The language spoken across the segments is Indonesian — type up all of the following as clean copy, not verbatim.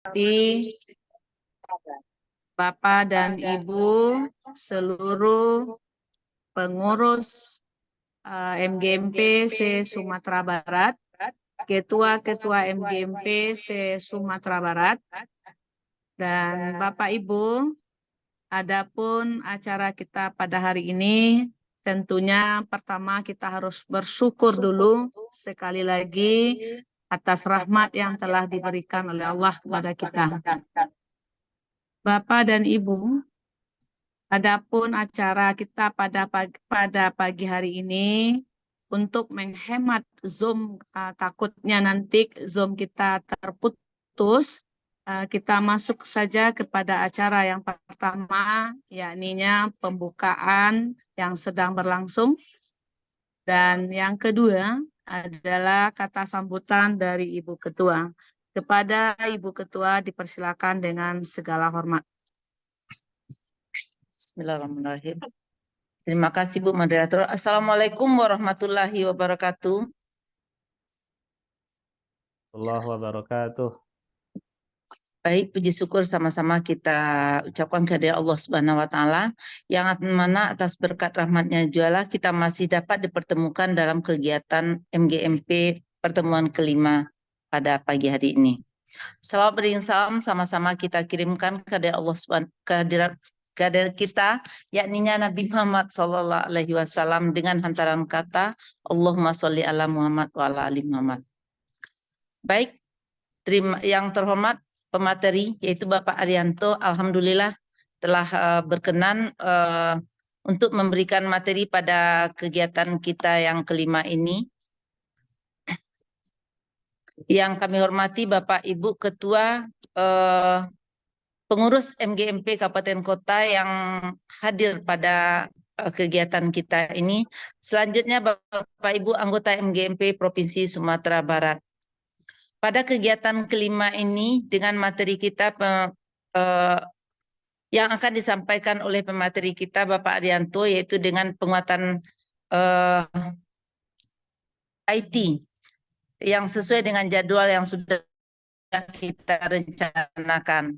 Di Bapak dan Ibu seluruh pengurus MGMP se-Sumatera Barat, ketua-ketua MGMP se-Sumatera Barat, dan Bapak Ibu, adapun acara kita pada hari ini, tentunya pertama kita harus bersyukur dulu sekali lagi atas rahmat yang telah diberikan oleh Allah kepada kita. Bapak dan Ibu, adapun acara kita pada pagi hari ini, untuk menghemat Zoom, takutnya nanti Zoom kita terputus, kita masuk saja kepada acara yang pertama, yakninya pembukaan yang sedang berlangsung. Dan yang kedua adalah kata sambutan dari Ibu Ketua. Kepada Ibu Ketua dipersilakan dengan segala hormat. Bismillahirrahmanirrahim. Terima kasih Bu Moderator. Assalamualaikum warahmatullahi wabarakatuh. Allah wabarakatuh. Baik, puji syukur sama-sama kita ucapkan kehadirat Allah Subhanahu wa taala yang mana atas berkat rahmatnya jualah kita masih dapat dipertemukan dalam kegiatan MGMP pertemuan kelima pada pagi hari ini. Salawat beriring salam sama-sama kita kirimkan kehadirat Allah Subhanahu kehadirat kita, yakninya Nabi Muhammad Sallallahu Alaihi Wasallam dengan hantaran kata Allahumma sholli ala Muhammad wa ala ali Muhammad. Baik, yang terhormat pemateri yaitu Bapak Arianto, alhamdulillah telah berkenan untuk memberikan materi pada kegiatan kita yang kelima ini. Yang kami hormati Bapak Ibu Ketua pengurus MGMP Kabupaten Kota yang hadir pada kegiatan kita ini. Selanjutnya Bapak Ibu anggota MGMP Provinsi Sumatera Barat. Pada kegiatan kelima ini dengan materi kita yang akan disampaikan oleh pemateri kita Bapak Arianto yaitu dengan penguatan IT yang sesuai dengan jadwal yang sudah kita rencanakan.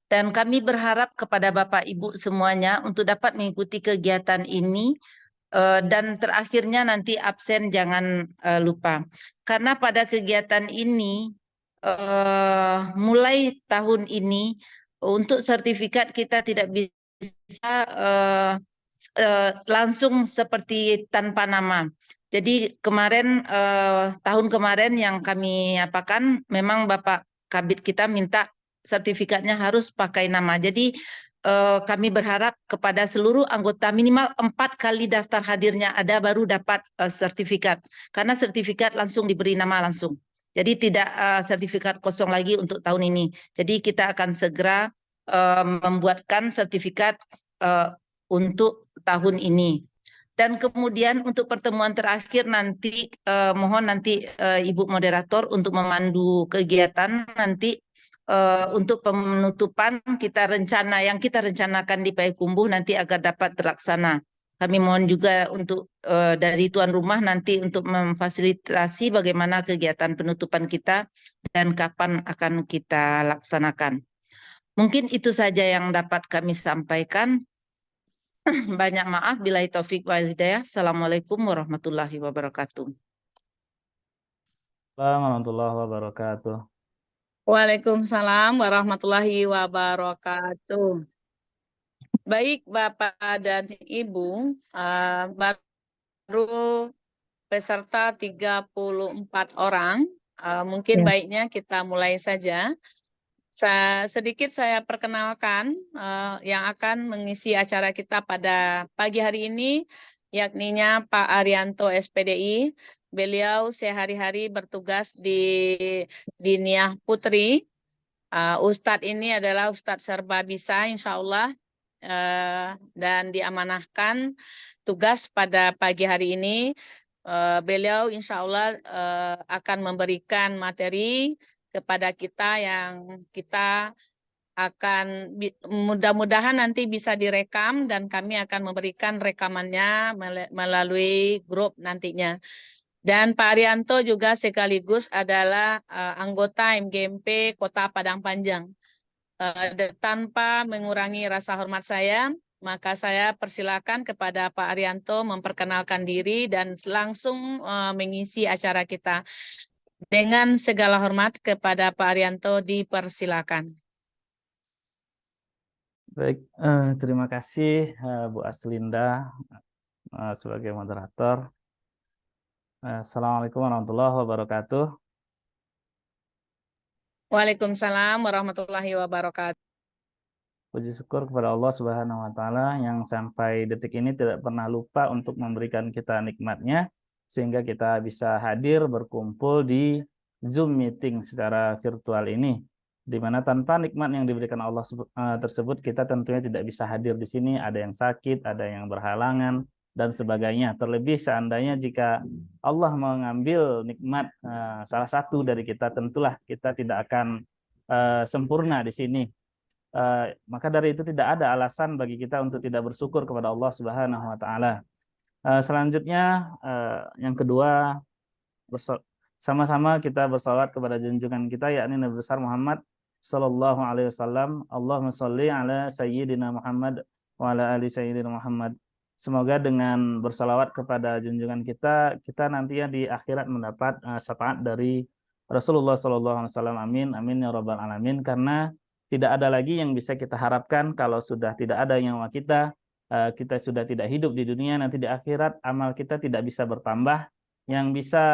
Dan kami berharap kepada Bapak Ibu semuanya untuk dapat mengikuti kegiatan ini dan terakhirnya nanti absen jangan lupa. Karena pada kegiatan ini mulai tahun ini untuk sertifikat kita tidak bisa langsung seperti tanpa nama. Jadi kemarin tahun kemarin yang kami apakan memang Bapak Kabid kita minta sertifikatnya harus pakai nama. Jadi kami berharap kepada seluruh anggota minimal 4 kali daftar hadirnya ada baru dapat sertifikat. Karena sertifikat langsung diberi nama langsung. Jadi tidak sertifikat kosong lagi untuk tahun ini. Jadi kita akan segera membuatkan sertifikat untuk tahun ini. Dan kemudian untuk pertemuan terakhir nanti mohon nanti Ibu Moderator untuk memandu kegiatan nanti untuk penutupan yang kita rencanakan di Payakumbuh nanti agar dapat terlaksana. Kami mohon juga untuk dari tuan rumah nanti untuk memfasilitasi bagaimana kegiatan penutupan kita dan kapan akan kita laksanakan. Mungkin itu saja yang dapat kami sampaikan. Banyak maaf, billahi taufik wal hidayah. Assalamualaikum warahmatullahi wabarakatuh. Warahmatullahi wabarakatuh. Waalaikumsalam warahmatullahi wabarakatuh. Baik Bapak dan Ibu, baru peserta 34 orang. Mungkin baiknya kita mulai saja. Sedikit saya perkenalkan yang akan mengisi acara kita pada pagi hari ini, yakninya Pak Arianto SPDI. Beliau sehari-hari bertugas di Diniyah Putri. Ustadz ini adalah Ustadz serba bisa, insya Allah, dan diamanahkan tugas pada pagi hari ini. Beliau insya Allah akan memberikan materi kepada kita yang kita akan mudah-mudahan nanti bisa direkam dan kami akan memberikan rekamannya melalui grup nantinya. Dan Pak Arianto juga sekaligus adalah anggota MGMP Kota Padang Panjang. Tanpa mengurangi rasa hormat saya, maka saya persilakan kepada Pak Arianto memperkenalkan diri dan langsung mengisi acara kita. Dengan segala hormat kepada Pak Arianto, dipersilakan. Baik, terima kasih Bu Aslinda sebagai moderator. Assalamualaikum warahmatullahi wabarakatuh. Waalaikumsalam warahmatullahi wabarakatuh. Puji syukur kepada Allah Subhanahu wa taala yang sampai detik ini tidak pernah lupa untuk memberikan kita nikmatnya sehingga kita bisa hadir berkumpul di Zoom meeting secara virtual ini. Di mana tanpa nikmat yang diberikan Allah tersebut kita tentunya tidak bisa hadir di sini, ada yang sakit, ada yang berhalangan dan sebagainya. Terlebih seandainya jika Allah mengambil nikmat salah satu dari kita, tentulah kita tidak akan sempurna di sini. Maka dari itu tidak ada alasan bagi kita untuk tidak bersyukur kepada Allah Subhanahu wa taala. Selanjutnya yang kedua, sama-sama kita bersalawat kepada junjungan kita yakni Nabi besar Muhammad sallallahu alaihi wasallam. Allahumma shalli ala sayyidina Muhammad wa ala ali sayyidina Muhammad. Semoga dengan bersalawat kepada junjungan kita nantinya di akhirat mendapat syafaat dari Rasulullah sallallahu alaihi wasallam. Amin amin ya rabbal alamin. Karena tidak ada lagi yang bisa kita harapkan kalau sudah tidak ada nyawa kita, kita sudah tidak hidup di dunia, nanti di akhirat amal kita tidak bisa bertambah. Yang bisa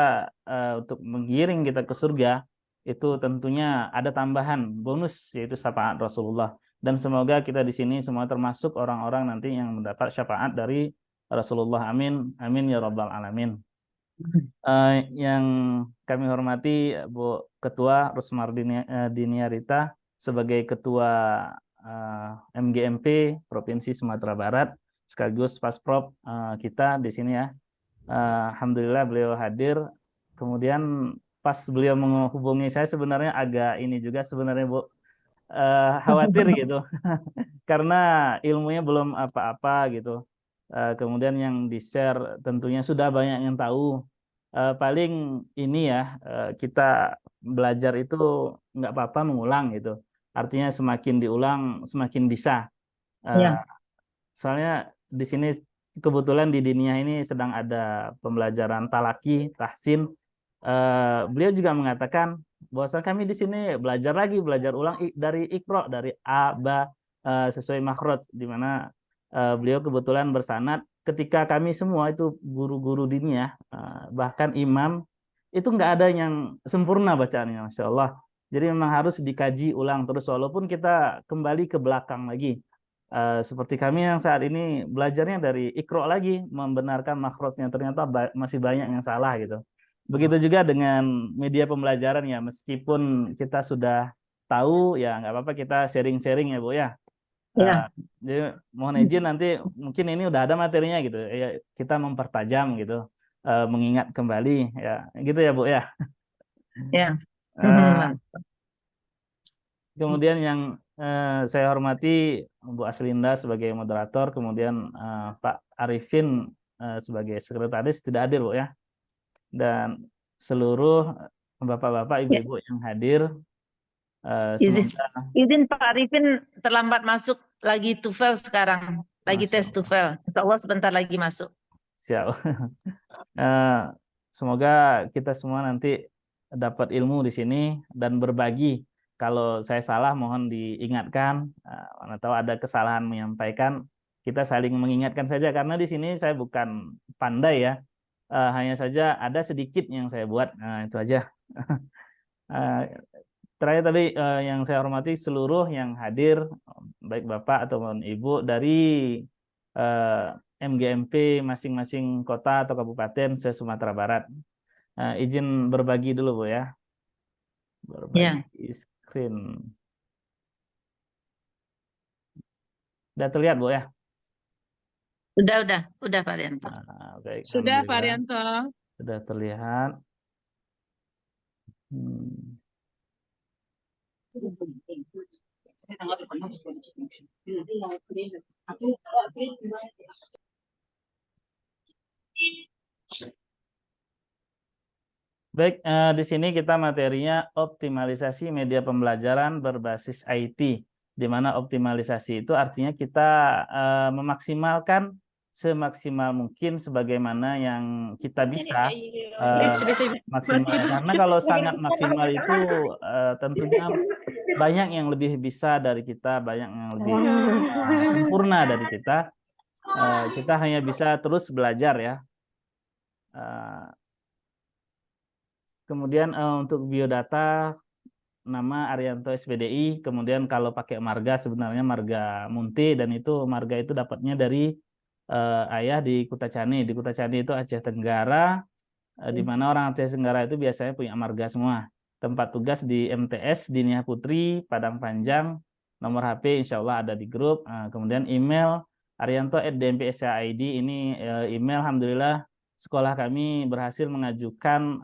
untuk menggiring kita ke surga itu tentunya ada tambahan bonus yaitu syafaat Rasulullah. Dan semoga kita di sini semua termasuk orang-orang nanti yang mendapat syafaat dari Rasulullah. Amin amin ya rabbal alamin. Yang kami hormati Bu Ketua Rusmardini Diniarita sebagai Ketua MGMP Provinsi Sumatera Barat sekaligus Pasprov kita di sini ya. Alhamdulillah beliau hadir. Kemudian pas beliau menghubungi saya sebenarnya agak ini juga sebenarnya Bu, khawatir gitu karena ilmunya belum apa-apa gitu. Kemudian yang di-share tentunya sudah banyak yang tahu. Paling ini ya kita belajar itu nggak apa-apa mengulang gitu. Artinya semakin diulang semakin bisa. Ya. Soalnya di sini kebetulan di Diniyah ini sedang ada pembelajaran talaki, tahsin. Beliau juga mengatakan bahwa kami di sini belajar lagi, belajar ulang dari Iqra, dari A, Ba, sesuai makhraj, di mana beliau kebetulan bersanad ketika kami semua itu guru-guru Diniyah, bahkan imam, itu nggak ada yang sempurna bacaannya, Masya Allah. Jadi memang harus dikaji ulang terus, walaupun kita kembali ke belakang lagi. Seperti kami yang saat ini belajarnya dari Iqra lagi, membenarkan makhrajnya, ternyata masih banyak yang salah gitu. Begitu juga dengan media pembelajaran ya, meskipun kita sudah tahu ya nggak apa-apa kita sharing-sharing ya Bu ya. Ya. Jadi mohon izin nanti mungkin ini udah ada materinya gitu ya, kita mempertajam gitu, mengingat kembali ya gitu ya Bu ya. Ya. Kemudian yang saya hormati Bu Aslinda sebagai moderator, kemudian Pak Arifin sebagai sekretaris tidak hadir Bu ya. Dan seluruh bapak-bapak, ibu-ibu yang hadir, semoga Izin Pak Arifin terlambat masuk, lagi TOEFL sekarang, lagi tes TOEFL. Insya Allah sebentar lagi masuk. siap. Semoga kita semua nanti dapat ilmu di sini dan berbagi. Kalau saya salah mohon diingatkan, mana tahu ada kesalahan menyampaikan, kita saling mengingatkan saja karena di sini saya bukan pandai ya. Hanya saja ada sedikit yang saya buat, itu aja. Terakhir tadi yang saya hormati seluruh yang hadir, baik Bapak ataupun Ibu dari MGMP masing-masing kota atau kabupaten se-Sumatera Barat. Izin berbagi dulu Bu ya. Berbagi screen. Sudah terlihat Bu ya? Udah Pak Rianto. Baik, Sudah Pak alhamdulillah. Arianto. Sudah terlihat. Baik, di sini kita materinya optimalisasi media pembelajaran berbasis IT, di mana optimalisasi itu artinya kita memaksimalkan semaksimal mungkin sebagaimana yang kita bisa maksimal. Karena kalau sangat maksimal itu tentunya banyak yang lebih bisa dari kita, banyak yang lebih sempurna dari kita. Kita hanya bisa terus belajar ya. Kemudian untuk biodata nama Arianto SPDI, kemudian kalau pakai marga sebenarnya marga Munti, dan itu marga itu dapatnya dari ayah di Kutacani. Di Kutacani itu Aceh Tenggara, di mana orang Aceh Tenggara itu biasanya punya marga semua. Tempat tugas di MTS Dinia Putri, Padang Panjang, nomor HP insya Allah ada di grup. Kemudian email arianto@dmpsa.id, ini email alhamdulillah sekolah kami berhasil mengajukan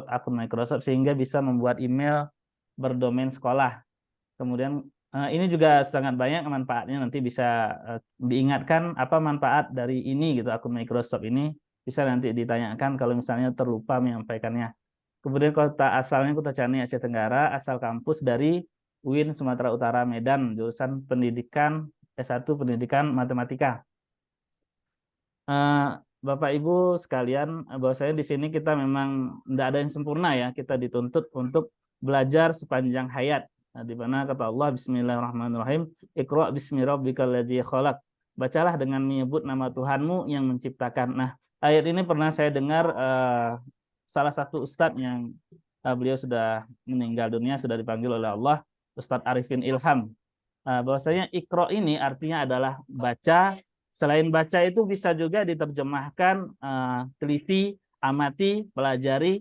akun Microsoft sehingga bisa membuat email berdomain sekolah. Kemudian ini juga sangat banyak manfaatnya, nanti bisa diingatkan apa manfaat dari ini gitu, akun Microsoft ini bisa nanti ditanyakan kalau misalnya terlupa menyampaikannya. Kemudian kota asalnya Kutacani Aceh Tenggara, asal kampus dari UIN Sumatera Utara Medan, jurusan pendidikan S1 pendidikan matematika. Bapak Ibu sekalian, bahwasanya di sini kita memang tidak ada yang sempurna ya, kita dituntut untuk belajar sepanjang hayat. Di mana kata Allah Bismillahirrahmanirrahim, Iqra bismi rabbikal ladzi khalaq. Bacalah dengan menyebut nama Tuhanmu yang menciptakan. Nah, ayat ini pernah saya dengar salah satu ustadz yang beliau sudah meninggal dunia, sudah dipanggil oleh Allah, Ustadz Arifin Ilham. Bahwasanya Iqra ini artinya adalah baca. Selain baca itu bisa juga diterjemahkan teliti, amati, pelajari.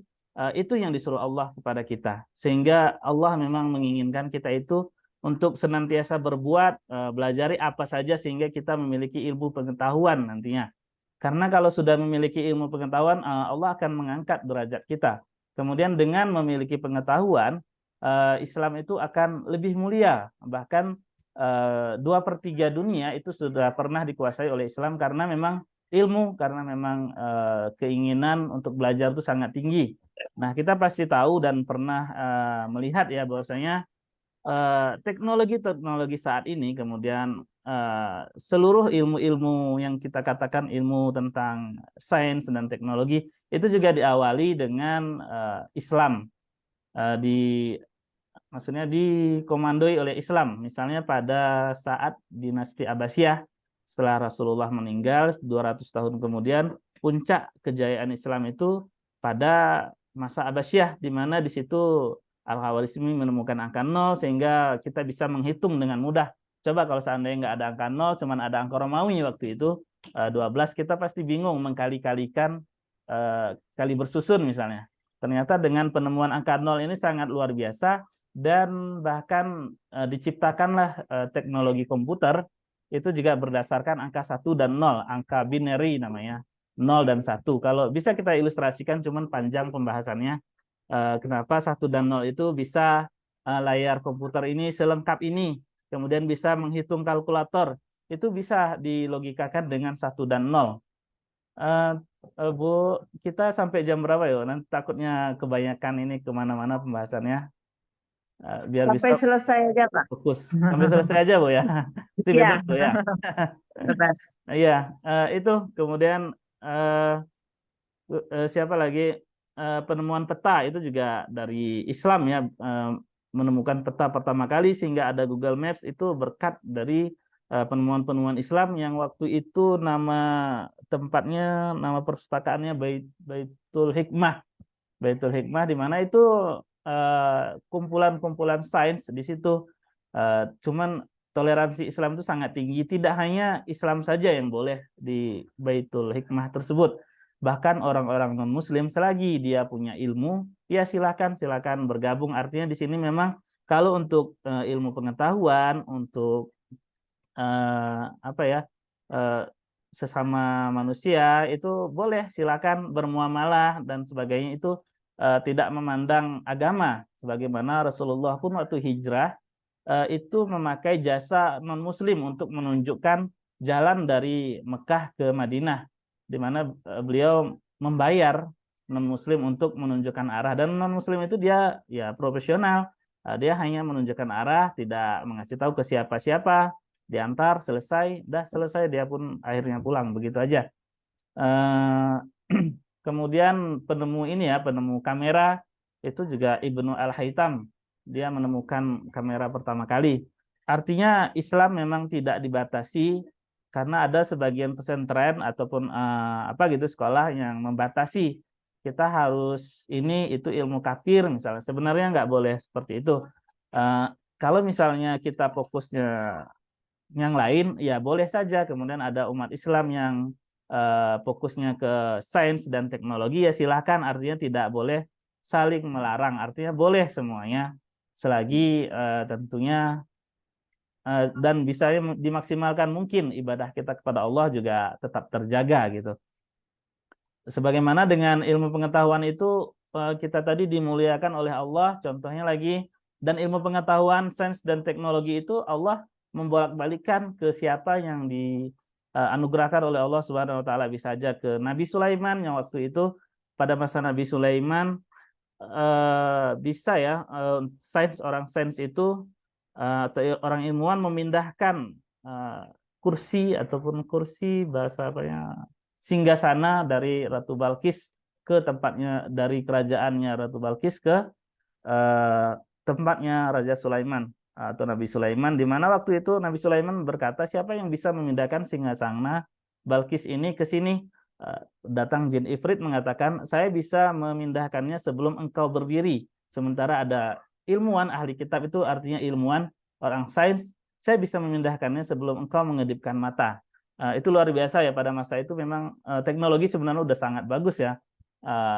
Itu yang disuruh Allah kepada kita. Sehingga Allah memang menginginkan kita itu untuk senantiasa berbuat, belajari apa saja sehingga kita memiliki ilmu pengetahuan nantinya. Karena kalau sudah memiliki ilmu pengetahuan, Allah akan mengangkat derajat kita. Kemudian dengan memiliki pengetahuan, Islam itu akan lebih mulia. Bahkan 2/3 dunia itu sudah pernah dikuasai oleh Islam karena memang ilmu, karena memang keinginan untuk belajar itu sangat tinggi. Nah, kita pasti tahu dan pernah melihat ya bahwasanya teknologi saat ini, kemudian seluruh ilmu-ilmu yang kita katakan ilmu tentang sains dan teknologi itu juga diawali dengan Islam. Maksudnya dikomandoi oleh Islam. Misalnya pada saat dinasti Abbasiyah, setelah Rasulullah meninggal 200 tahun kemudian, puncak kejayaan Islam itu pada masa Abbasiyah, di mana di situ Al-Khawarizmi menemukan angka 0 sehingga kita bisa menghitung dengan mudah. Coba kalau seandainya nggak ada angka 0, cuman ada angka Romawi waktu itu 12, kita pasti bingung mengkali-kalikan kali bersusun misalnya. Ternyata dengan penemuan angka 0 ini sangat luar biasa. Dan bahkan diciptakanlah teknologi komputer itu juga berdasarkan angka 1 dan 0, angka binary namanya, 0 dan 1. Kalau bisa kita ilustrasikan, cuman panjang pembahasannya, kenapa 1 dan 0 itu bisa layar komputer ini selengkap ini, kemudian bisa menghitung kalkulator, itu bisa dilogikakan dengan 1 dan 0. Bu, kita sampai jam berapa ya? Nanti takutnya kebanyakan ini kemana-mana pembahasannya. Biar Sampai bisa selesai aja, Pak. fokus sampai selesai aja Bu ya. Itu Iya. bebas Bu ya. Bebas. Iya, itu kemudian siapa lagi, penemuan peta itu juga dari Islam ya, menemukan peta pertama kali sehingga ada Google Maps itu berkat dari penemuan-penemuan Islam yang waktu itu nama tempatnya, nama perpustakaannya Baitul Hikmah. Baitul Hikmah, di mana itu kumpulan-kumpulan sains di situ. Cuman toleransi Islam itu sangat tinggi. Tidak hanya Islam saja yang boleh di Baitul Hikmah tersebut. Bahkan orang-orang non-Muslim selagi dia punya ilmu, ya silakan bergabung. Artinya di sini memang kalau untuk ilmu pengetahuan, untuk sesama manusia itu boleh silakan bermuamalah dan sebagainya, itu tidak memandang agama, sebagaimana Rasulullah pun waktu hijrah itu memakai jasa non-muslim untuk menunjukkan jalan dari Mekah ke Madinah, di mana beliau membayar non-muslim untuk menunjukkan arah, dan non-muslim itu dia ya profesional. Dia hanya menunjukkan arah, tidak mengasih tahu ke siapa-siapa, diantar, selesai, dah selesai, dia pun akhirnya pulang, begitu aja. Kemudian penemu kamera itu juga Ibnu Al-Haytham, dia menemukan kamera pertama kali. Artinya Islam memang tidak dibatasi, karena ada sebagian pesantren ataupun sekolah yang membatasi kita harus itu ilmu kafir misalnya. Sebenarnya nggak boleh seperti itu. Kalau misalnya kita fokusnya yang lain, ya boleh saja. Kemudian ada umat Islam yang fokusnya ke sains dan teknologi, ya silakan. Artinya tidak boleh saling melarang. Artinya boleh semuanya, selagi tentunya dan bisa dimaksimalkan mungkin ibadah kita kepada Allah juga tetap terjaga gitu. Sebagaimana dengan ilmu pengetahuan itu kita tadi dimuliakan oleh Allah, contohnya lagi, dan ilmu pengetahuan, sains dan teknologi itu Allah membolak-balikkan ke siapa yang dianugerahkan oleh Allah Subhanahu wa taala. Bisa saja ke Nabi Sulaiman, yang waktu itu pada masa Nabi Sulaiman bisa ya orang sains itu atau orang ilmuwan memindahkan kursi bahasa singgasana dari Ratu Balkis ke tempatnya, dari kerajaannya Ratu Balkis ke tempatnya Raja Sulaiman atau Nabi Sulaiman, di mana waktu itu Nabi Sulaiman berkata, siapa yang bisa memindahkan singgasana Balkis ini ke sini? Datang jin ifrit mengatakan, saya bisa memindahkannya sebelum engkau berdiri. Sementara ada ilmuwan ahli kitab, itu artinya ilmuwan orang sains, saya bisa memindahkannya sebelum engkau mengedipkan mata. Itu luar biasa ya, pada masa itu memang teknologi sebenarnya udah sangat bagus ya,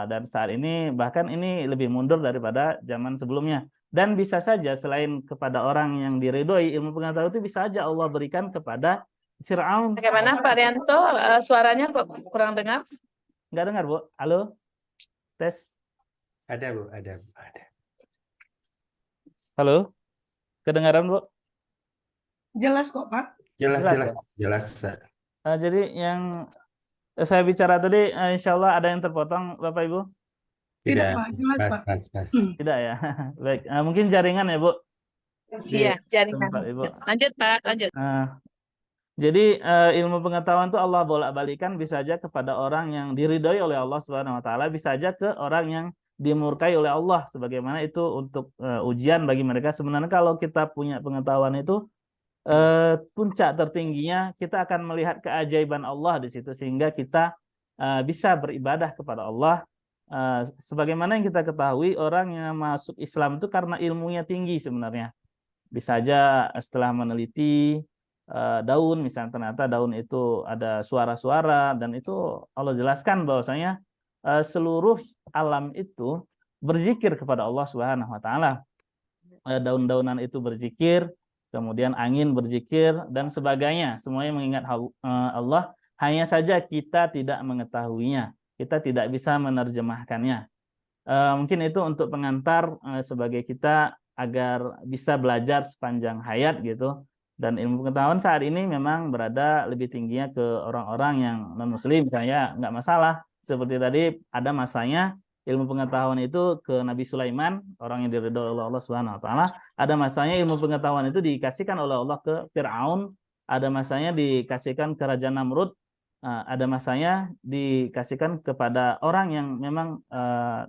dan saat ini bahkan ini lebih mundur daripada zaman sebelumnya. Dan bisa saja selain kepada orang yang diridhoi, ilmu pengetahuan itu bisa saja Allah berikan kepada Fir'aun. Bagaimana Pak Rianto, suaranya kok kurang dengar? Nggak dengar, Bu? Halo? Tes? Ada, Bu. Ada. Halo? Kedengaran, Bu? Jelas kok, Pak. Jelas. Jadi yang saya bicara tadi, insya Allah ada yang terpotong, Bapak Ibu? Tidak, Pak. Jelas, Pak. Pas. Tidak ya? Baik, mungkin jaringan ya, Bu? Iya, jaringan. Lanjut, Pak, lanjut. Jadi ilmu pengetahuan itu Allah bolak-balikan, bisa saja kepada orang yang diridhoi oleh Allah Subhanahu wa taala, bisa saja ke orang yang dimurkai oleh Allah, sebagaimana itu untuk ujian bagi mereka. Sebenarnya kalau kita punya pengetahuan itu puncak tertingginya kita akan melihat keajaiban Allah di situ, sehingga kita bisa beribadah kepada Allah. Sebagaimana yang kita ketahui, orang yang masuk Islam itu karena ilmunya tinggi sebenarnya. Bisa saja setelah meneliti daun, misalnya ternyata daun itu ada suara-suara, dan itu Allah jelaskan bahwasanya seluruh alam itu berzikir kepada Allah Subhanahu wa taala. Daun-daunan itu berzikir, kemudian angin berzikir dan sebagainya, semuanya mengingat Allah. Hanya saja kita tidak mengetahuinya, kita tidak bisa menerjemahkannya. Mungkin itu untuk pengantar sebagai kita agar bisa belajar sepanjang hayat gitu. Dan ilmu pengetahuan saat ini memang berada lebih tingginya ke orang-orang yang non-muslim, misalnya nggak masalah. Seperti tadi ada masanya ilmu pengetahuan itu ke Nabi Sulaiman, orang yang diridhoi oleh Allah Subhanahu wa taala. Ada masanya ilmu pengetahuan itu dikasihkan oleh Allah ke Fir'aun, ada masanya dikasihkan ke Raja Namrud, ada masanya dikasihkan kepada orang yang memang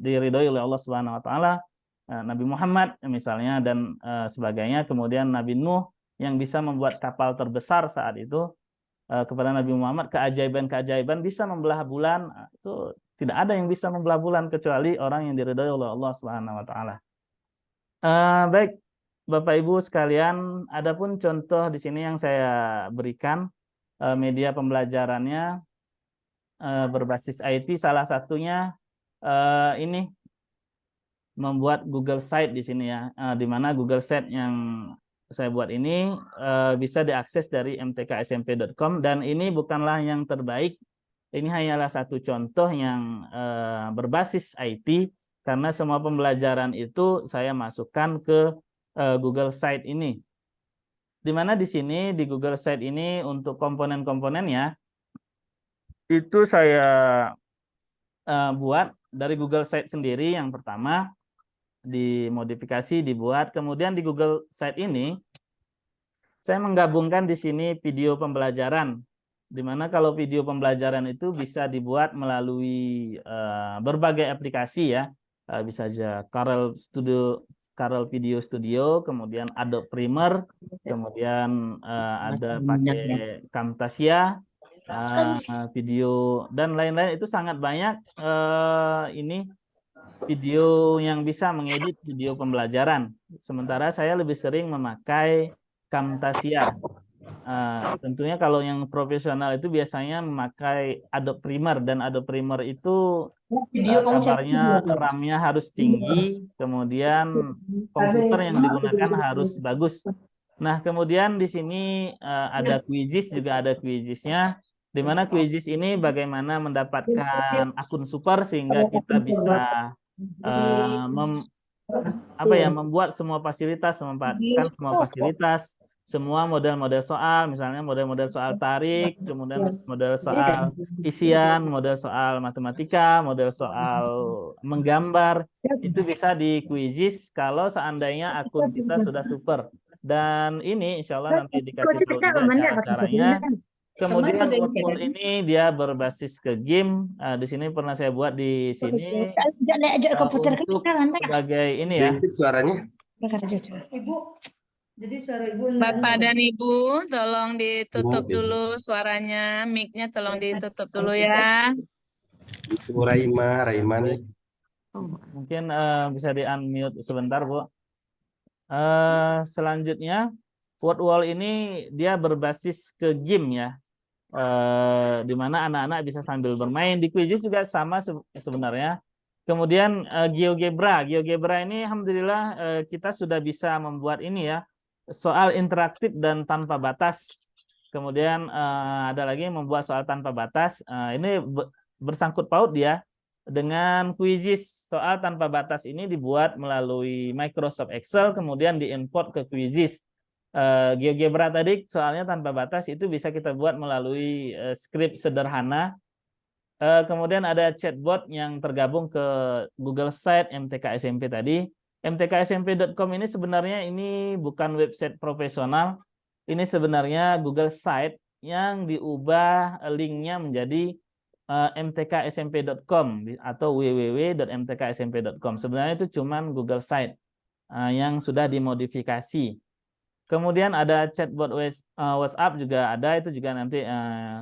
diridhoi oleh Allah Subhanahu wa taala, Nabi Muhammad misalnya dan sebagainya. Kemudian Nabi Nuh yang bisa membuat kapal terbesar saat itu, kepada Nabi Muhammad keajaiban-keajaiban bisa membelah bulan. Itu tidak ada yang bisa membelah bulan kecuali orang yang diridhoi oleh Allah Subhanahu wa taala. Baik, Bapak Ibu sekalian, adapun contoh di sini yang saya berikan media pembelajarannya berbasis IT, salah satunya ini membuat Google Site di sini ya, di mana Google Site yang saya buat ini bisa diakses dari mtksmp.com, dan ini bukanlah yang terbaik. Ini hanyalah satu contoh yang berbasis IT, karena semua pembelajaran itu saya masukkan ke Google Site ini. Di mana di sini di Google Site ini untuk komponen-komponennya itu saya buat dari Google Site sendiri yang pertama dimodifikasi, dibuat. Kemudian di Google Site ini saya menggabungkan di sini video pembelajaran, di mana kalau video pembelajaran itu bisa dibuat melalui berbagai aplikasi ya, bisa aja Corel Video Studio, kemudian Adobe Premiere, kemudian ada pakai Camtasia, video dan lain-lain, itu sangat banyak ini video yang bisa mengedit video pembelajaran. Sementara saya lebih sering memakai Camtasia. Tentunya kalau yang profesional itu biasanya memakai Adobe Premiere, dan Adobe Premiere itu kabarnya RAM-nya harus tinggi, kemudian komputer yang digunakan harus bagus. Nah, kemudian di sini ada Quizzes, juga ada Quizzesnya, di mana Quizzes ini bagaimana mendapatkan akun super sehingga kita bisa membuat semua fasilitas, memanfaatkan semua fasilitas, semua model-model soal, misalnya model-model soal tarik, kemudian model soal isian, model soal matematika, model soal menggambar, itu bisa di Quizzes kalau seandainya akun kita sudah super. Dan ini insya Allah nanti dikasih tahu juga cara-caranya. Kemudian Wordpool ini dia berbasis ke game. Di sini pernah saya buat di sini untuk sebagai ini ya. Suaranya. Jadi suara ibu Bapak dan Ibu, tolong ditutup dulu suaranya, mic-nya tolong ditutup dulu ya. Itu Raima nih. Mungkin bisa di-unmute sebentar, Bu. Selanjutnya, Wordwall ini dia berbasis ke game ya. Di mana anak-anak bisa sambil bermain. Di Quizzes juga sama sebenarnya. Kemudian GeoGebra ini alhamdulillah kita sudah bisa membuat ini ya, soal interaktif dan tanpa batas. Kemudian ada lagi yang membuat soal tanpa batas. Ini bersangkut paut dia dengan Quizzes. Soal tanpa batas ini dibuat melalui Microsoft Excel, kemudian diimport ke Quizzes. GeoGebra tadi soalnya tanpa batas itu bisa kita buat melalui script sederhana. Kemudian ada chatbot yang tergabung ke Google Site MTK SMP tadi. mtksmp.com ini sebenarnya ini bukan website profesional. Ini sebenarnya Google Site yang diubah linknya menjadi mtksmp.com atau www.mtksmp.com. Sebenarnya itu cuman Google Site yang sudah dimodifikasi. Kemudian ada chatbot WhatsApp juga ada, itu juga nanti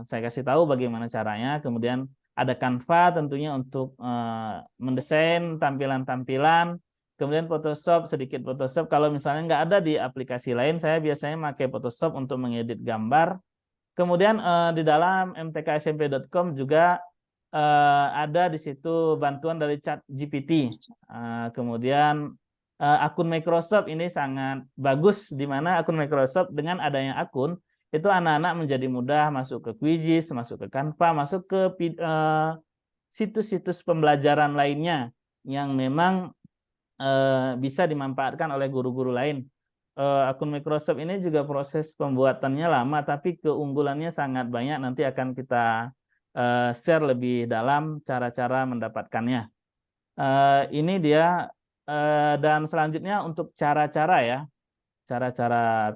saya kasih tahu bagaimana caranya. Kemudian ada Canva tentunya untuk mendesain tampilan-tampilan. Kemudian Photoshop, sedikit Photoshop. Kalau misalnya nggak ada di aplikasi lain, saya biasanya pakai Photoshop untuk mengedit gambar. Kemudian di dalam mtksmp.com juga ada di situ bantuan dari ChatGPT. Kemudian akun Microsoft ini sangat bagus, di mana akun Microsoft dengan adanya akun itu anak-anak menjadi mudah masuk ke Quizzes, masuk ke Canva, masuk ke situs-situs pembelajaran lainnya yang memang bisa dimanfaatkan oleh guru-guru lain. Akun Microsoft ini juga proses pembuatannya lama, tapi keunggulannya sangat banyak. Nanti akan kita share lebih dalam cara-cara mendapatkannya. Ini dia. Dan selanjutnya untuk cara-cara ya, cara-cara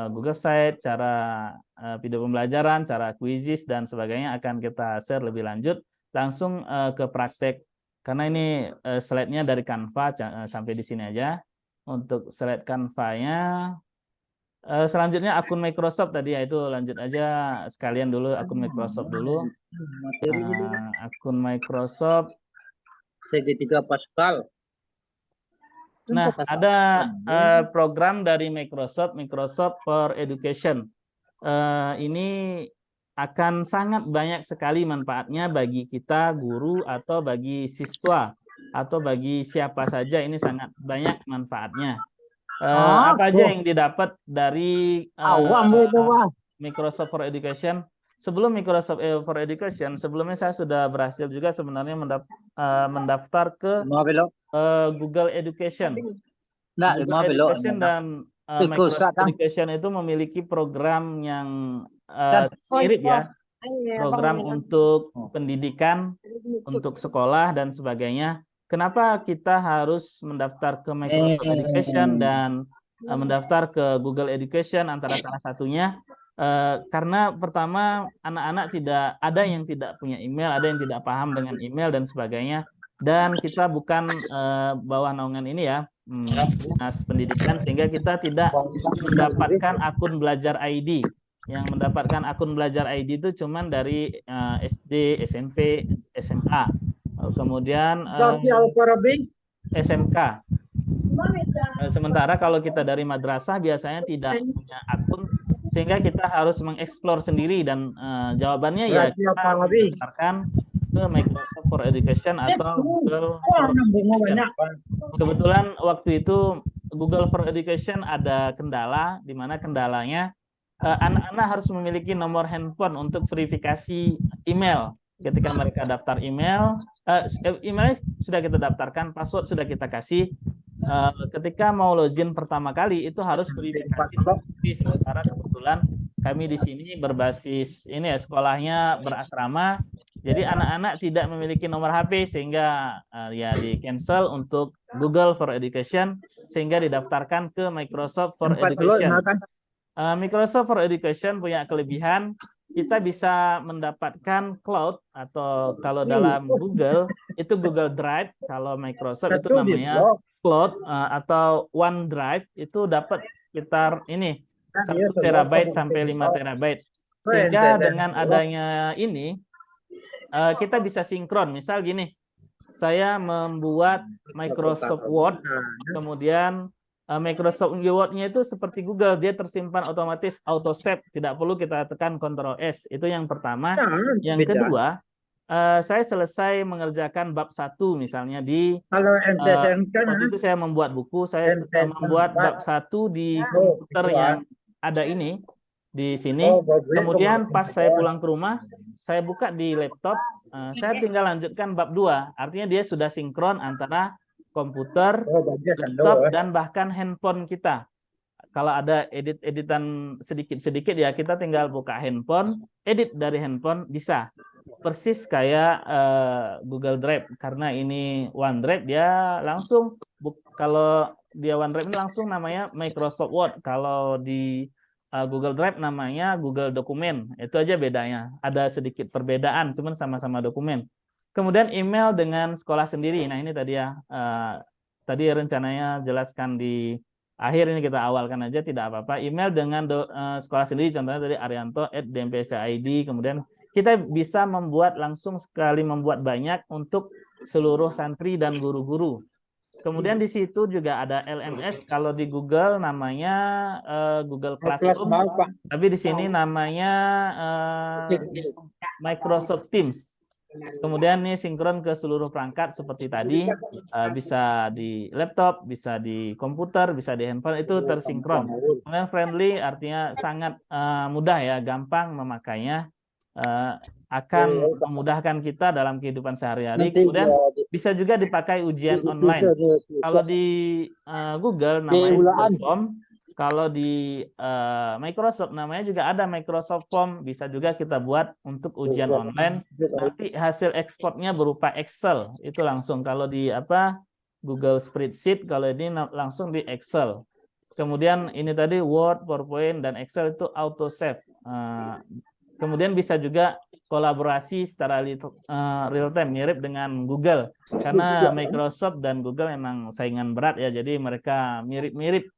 Google Site, cara video pembelajaran, cara Quizzes dan sebagainya akan kita share lebih lanjut langsung ke praktek, karena ini slide-nya dari Canva. Sampai di sini aja untuk slide Canva-nya. Selanjutnya akun Microsoft tadi ya, itu lanjut aja sekalian dulu akun Microsoft dulu. Akun Microsoft segitiga Pascal. Nah, ada program dari Microsoft for Education. Ini akan sangat banyak sekali manfaatnya bagi kita guru atau bagi siswa atau bagi siapa saja. Ini sangat banyak manfaatnya. Apa aja yang didapat dari Microsoft for Education? Sebelum Microsoft for Education, sebelumnya saya sudah berhasil juga sebenarnya mendaftar ke Google Education. Google Education dan Microsoft Education itu memiliki program yang mirip ya. program untuk pendidikan, untuk sekolah dan sebagainya. Kenapa kita harus mendaftar ke Microsoft Education dan mendaftar ke Google Education antara salah satunya? Karena pertama anak-anak tidak ada yang tidak punya email, ada yang tidak paham dengan email dan sebagainya. Dan kita bukan bawah naungan ini ya, Dinas Pendidikan, sehingga kita tidak mendapatkan akun belajar ID. Yang mendapatkan akun belajar ID itu cuman dari SD, SMP, SMA, kemudian SMK. Sementara kalau kita dari madrasah biasanya tidak punya akun, sehingga kita harus mengeksplor sendiri dan jawabannya ya kita mendaftarkan ke Microsoft for Education atau Google for Education. Kebetulan waktu itu Google for Education ada kendala, di mana kendalanya anak-anak harus memiliki nomor handphone untuk verifikasi email. Ketika mereka daftar email, emailnya sudah kita daftarkan, password sudah kita kasih. Ketika mau login pertama kali itu harus verifikasi. Sementara kebetulan kami di sini berbasis ini ya, sekolahnya berasrama, jadi anak-anak tidak memiliki nomor HP sehingga ya di cancel untuk Google for Education sehingga didaftarkan ke Microsoft for Education. Microsoft for Education punya kelebihan, kita bisa mendapatkan cloud atau kalau dalam Google itu Google Drive, kalau Microsoft itu namanya cloud atau OneDrive, itu dapat sekitar ini 1 terabyte sampai 5 terabyte. Sehingga dengan adanya ini kita bisa sinkron. Misal gini, saya membuat Microsoft Word, kemudian Microsoft Word-nya itu seperti Google, dia tersimpan otomatis auto save, tidak perlu kita tekan Ctrl S. Itu yang pertama. Yang kedua, saya selesai mengerjakan bab 1 misalnya di waktu itu saya membuat buku, saya membuat bab 1 di komputer yang ada ini di sini. Kemudian pas saya pulang ke rumah, saya buka di laptop, saya tinggal lanjutkan bab 2. Artinya dia sudah sinkron antara komputer, laptop, dan bahkan handphone kita. Kalau ada editan sedikit-sedikit ya kita tinggal buka handphone, edit dari handphone bisa. Persis kayak Google Drive, karena ini OneDrive dia langsung, kalau dia OneDrive ini langsung namanya Microsoft Word, kalau di Google Drive namanya Google Dokumen. Itu aja bedanya, ada sedikit perbedaan, cuman sama-sama dokumen. Kemudian email dengan sekolah sendiri. Nah ini tadi ya, tadi rencananya jelaskan di akhir, ini kita awalkan aja tidak apa-apa. Email dengan sekolah sendiri, contohnya tadi arianto@dmpsa.id. Kemudian kita bisa membuat langsung sekali, membuat banyak untuk seluruh santri dan guru-guru. Kemudian di situ juga ada LMS, kalau di Google namanya Google Classroom, tapi di sini namanya Microsoft Teams. Kemudian ini sinkron ke seluruh perangkat seperti tadi, bisa di laptop, bisa di komputer, bisa di handphone, itu tersinkron. Kemudian friendly artinya sangat mudah ya, gampang memakainya, akan memudahkan kita dalam kehidupan sehari-hari. Kemudian bisa juga dipakai ujian online. Kalau di Google namanya Google Form, kalau di Microsoft namanya juga ada Microsoft Form, bisa juga kita buat untuk ujian online. Nanti hasil ekspornya berupa Excel, itu langsung. Kalau di Google Spreadsheet, kalau ini langsung di Excel. Kemudian ini tadi Word, PowerPoint, dan Excel itu auto save. Kemudian bisa juga kolaborasi secara real time, mirip dengan Google. Karena Microsoft dan Google memang saingan berat ya, jadi mereka mirip-mirip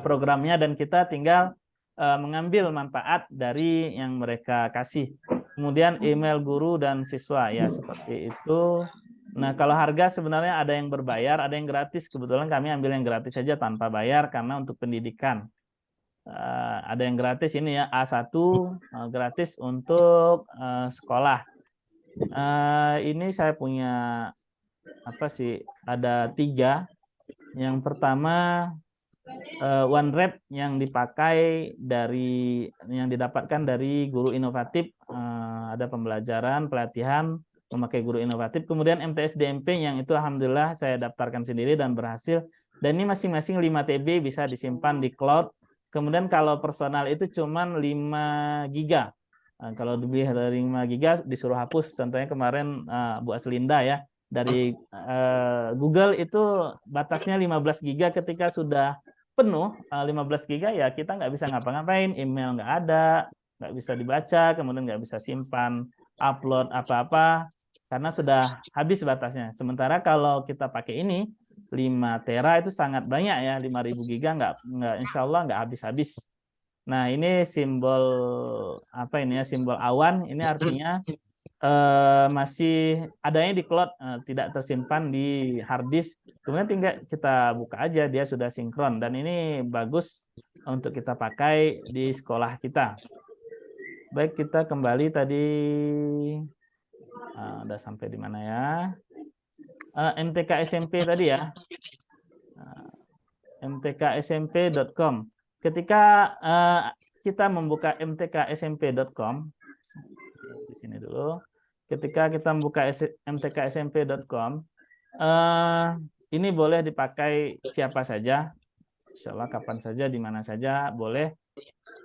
programnya, dan kita tinggal mengambil manfaat dari yang mereka kasih. Kemudian email guru dan siswa ya seperti itu. Nah kalau harga sebenarnya ada yang berbayar, ada yang gratis. Kebetulan kami ambil yang gratis saja tanpa bayar karena untuk pendidikan. Ada yang gratis ini ya, A1 gratis untuk sekolah. Ini saya punya ada 3. Yang pertama OneDrive yang dipakai yang didapatkan dari guru inovatif, ada pembelajaran pelatihan memakai guru inovatif. Kemudian MTS-DMP yang itu alhamdulillah saya daftarkan sendiri dan berhasil, dan ini masing-masing 5 TB bisa disimpan di cloud. Kemudian kalau personal itu cuman 5 GB. Kalau lebih dari 5 giga disuruh hapus. Contohnya kemarin Bu Aslinda ya, dari Google itu batasnya 15 giga, ketika sudah penuh 15 giga ya kita nggak bisa ngapa-ngapain, email nggak ada, nggak bisa dibaca, kemudian nggak bisa simpan, upload apa-apa, karena sudah habis batasnya. Sementara kalau kita pakai ini 5 tera itu sangat banyak ya, 5.000 giga nggak insya Allah nggak habis-habis. Nah ini simbol apa ini ya, simbol awan, ini artinya masih adanya di cloud, tidak tersimpan di hard disk. Kemudian tinggal kita buka aja, dia sudah sinkron, dan ini bagus untuk kita pakai di sekolah kita. Baik, kita kembali tadi udah sampai di mana ya? MTK SMP tadi ya. mtksmp.com. Ketika kita membuka mtksmp.com, di sini dulu. Ketika kita membuka mtksmp.com, ini boleh dipakai siapa saja, insya Allah kapan saja, di mana saja boleh.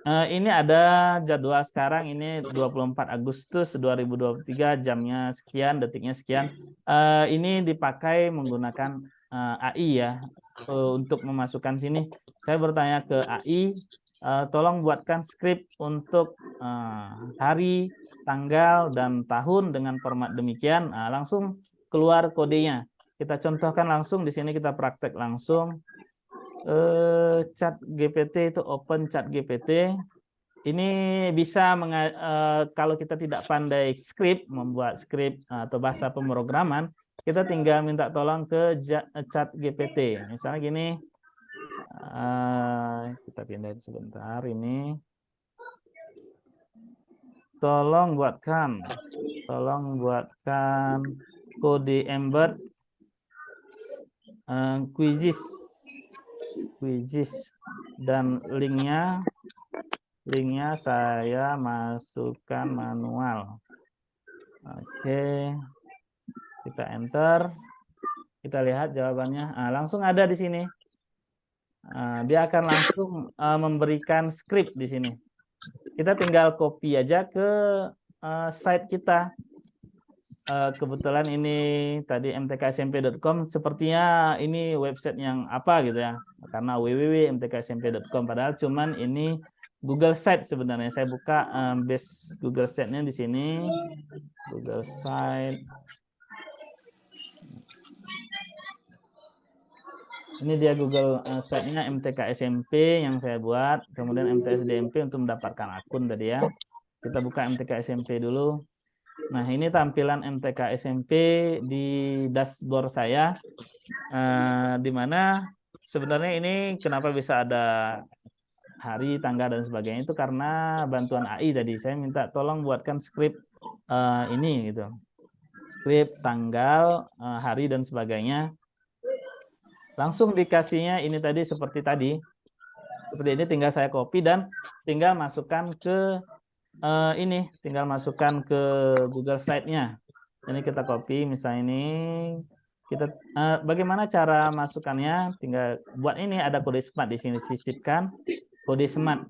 Ini ada jadwal sekarang, ini 24 Agustus 2023, jamnya sekian, detiknya sekian. Ini dipakai menggunakan AI ya, untuk memasukkan sini. Saya bertanya ke AI, tolong buatkan skrip untuk hari, tanggal, dan tahun dengan format demikian. Langsung keluar kodenya. Kita contohkan langsung di sini, kita praktek langsung. Chat GPT itu open Chat GPT. Ini bisa kalau kita tidak pandai skrip, membuat skrip atau bahasa pemrograman, kita tinggal minta tolong ke Chat GPT. Misalnya gini, kita pindahin sebentar ini. Tolong buatkan kode embed quizzes dan linknya saya masukkan manual. Oke, kita enter, kita lihat jawabannya. Langsung ada di sini. Dia akan langsung memberikan skrip di sini. Kita tinggal copy aja ke site kita. Kebetulan ini tadi mtksmp.com, sepertinya ini website yang apa gitu ya, karena www.mtksmp.com, padahal cuman ini Google Site sebenarnya. Saya buka base Google Site-nya di sini, Google Site. Ini dia Google Site-nya MTK SMP yang saya buat, kemudian MTSDMP untuk mendapatkan akun tadi ya. Kita buka MTK SMP dulu. Nah, ini tampilan MTK SMP di dashboard saya, di mana sebenarnya ini kenapa bisa ada hari, tanggal, dan sebagainya, itu karena bantuan AI tadi. Saya minta tolong buatkan skrip ini gitu, skrip tanggal, hari, dan sebagainya. Langsung dikasihnya ini tadi seperti ini, tinggal saya copy dan tinggal masukkan ke tinggal masukkan ke Google Site-nya. Ini kita copy, misalnya ini kita bagaimana cara masukkannya? Tinggal buat ini, ada kode smart di sini, sisipkan kode smart.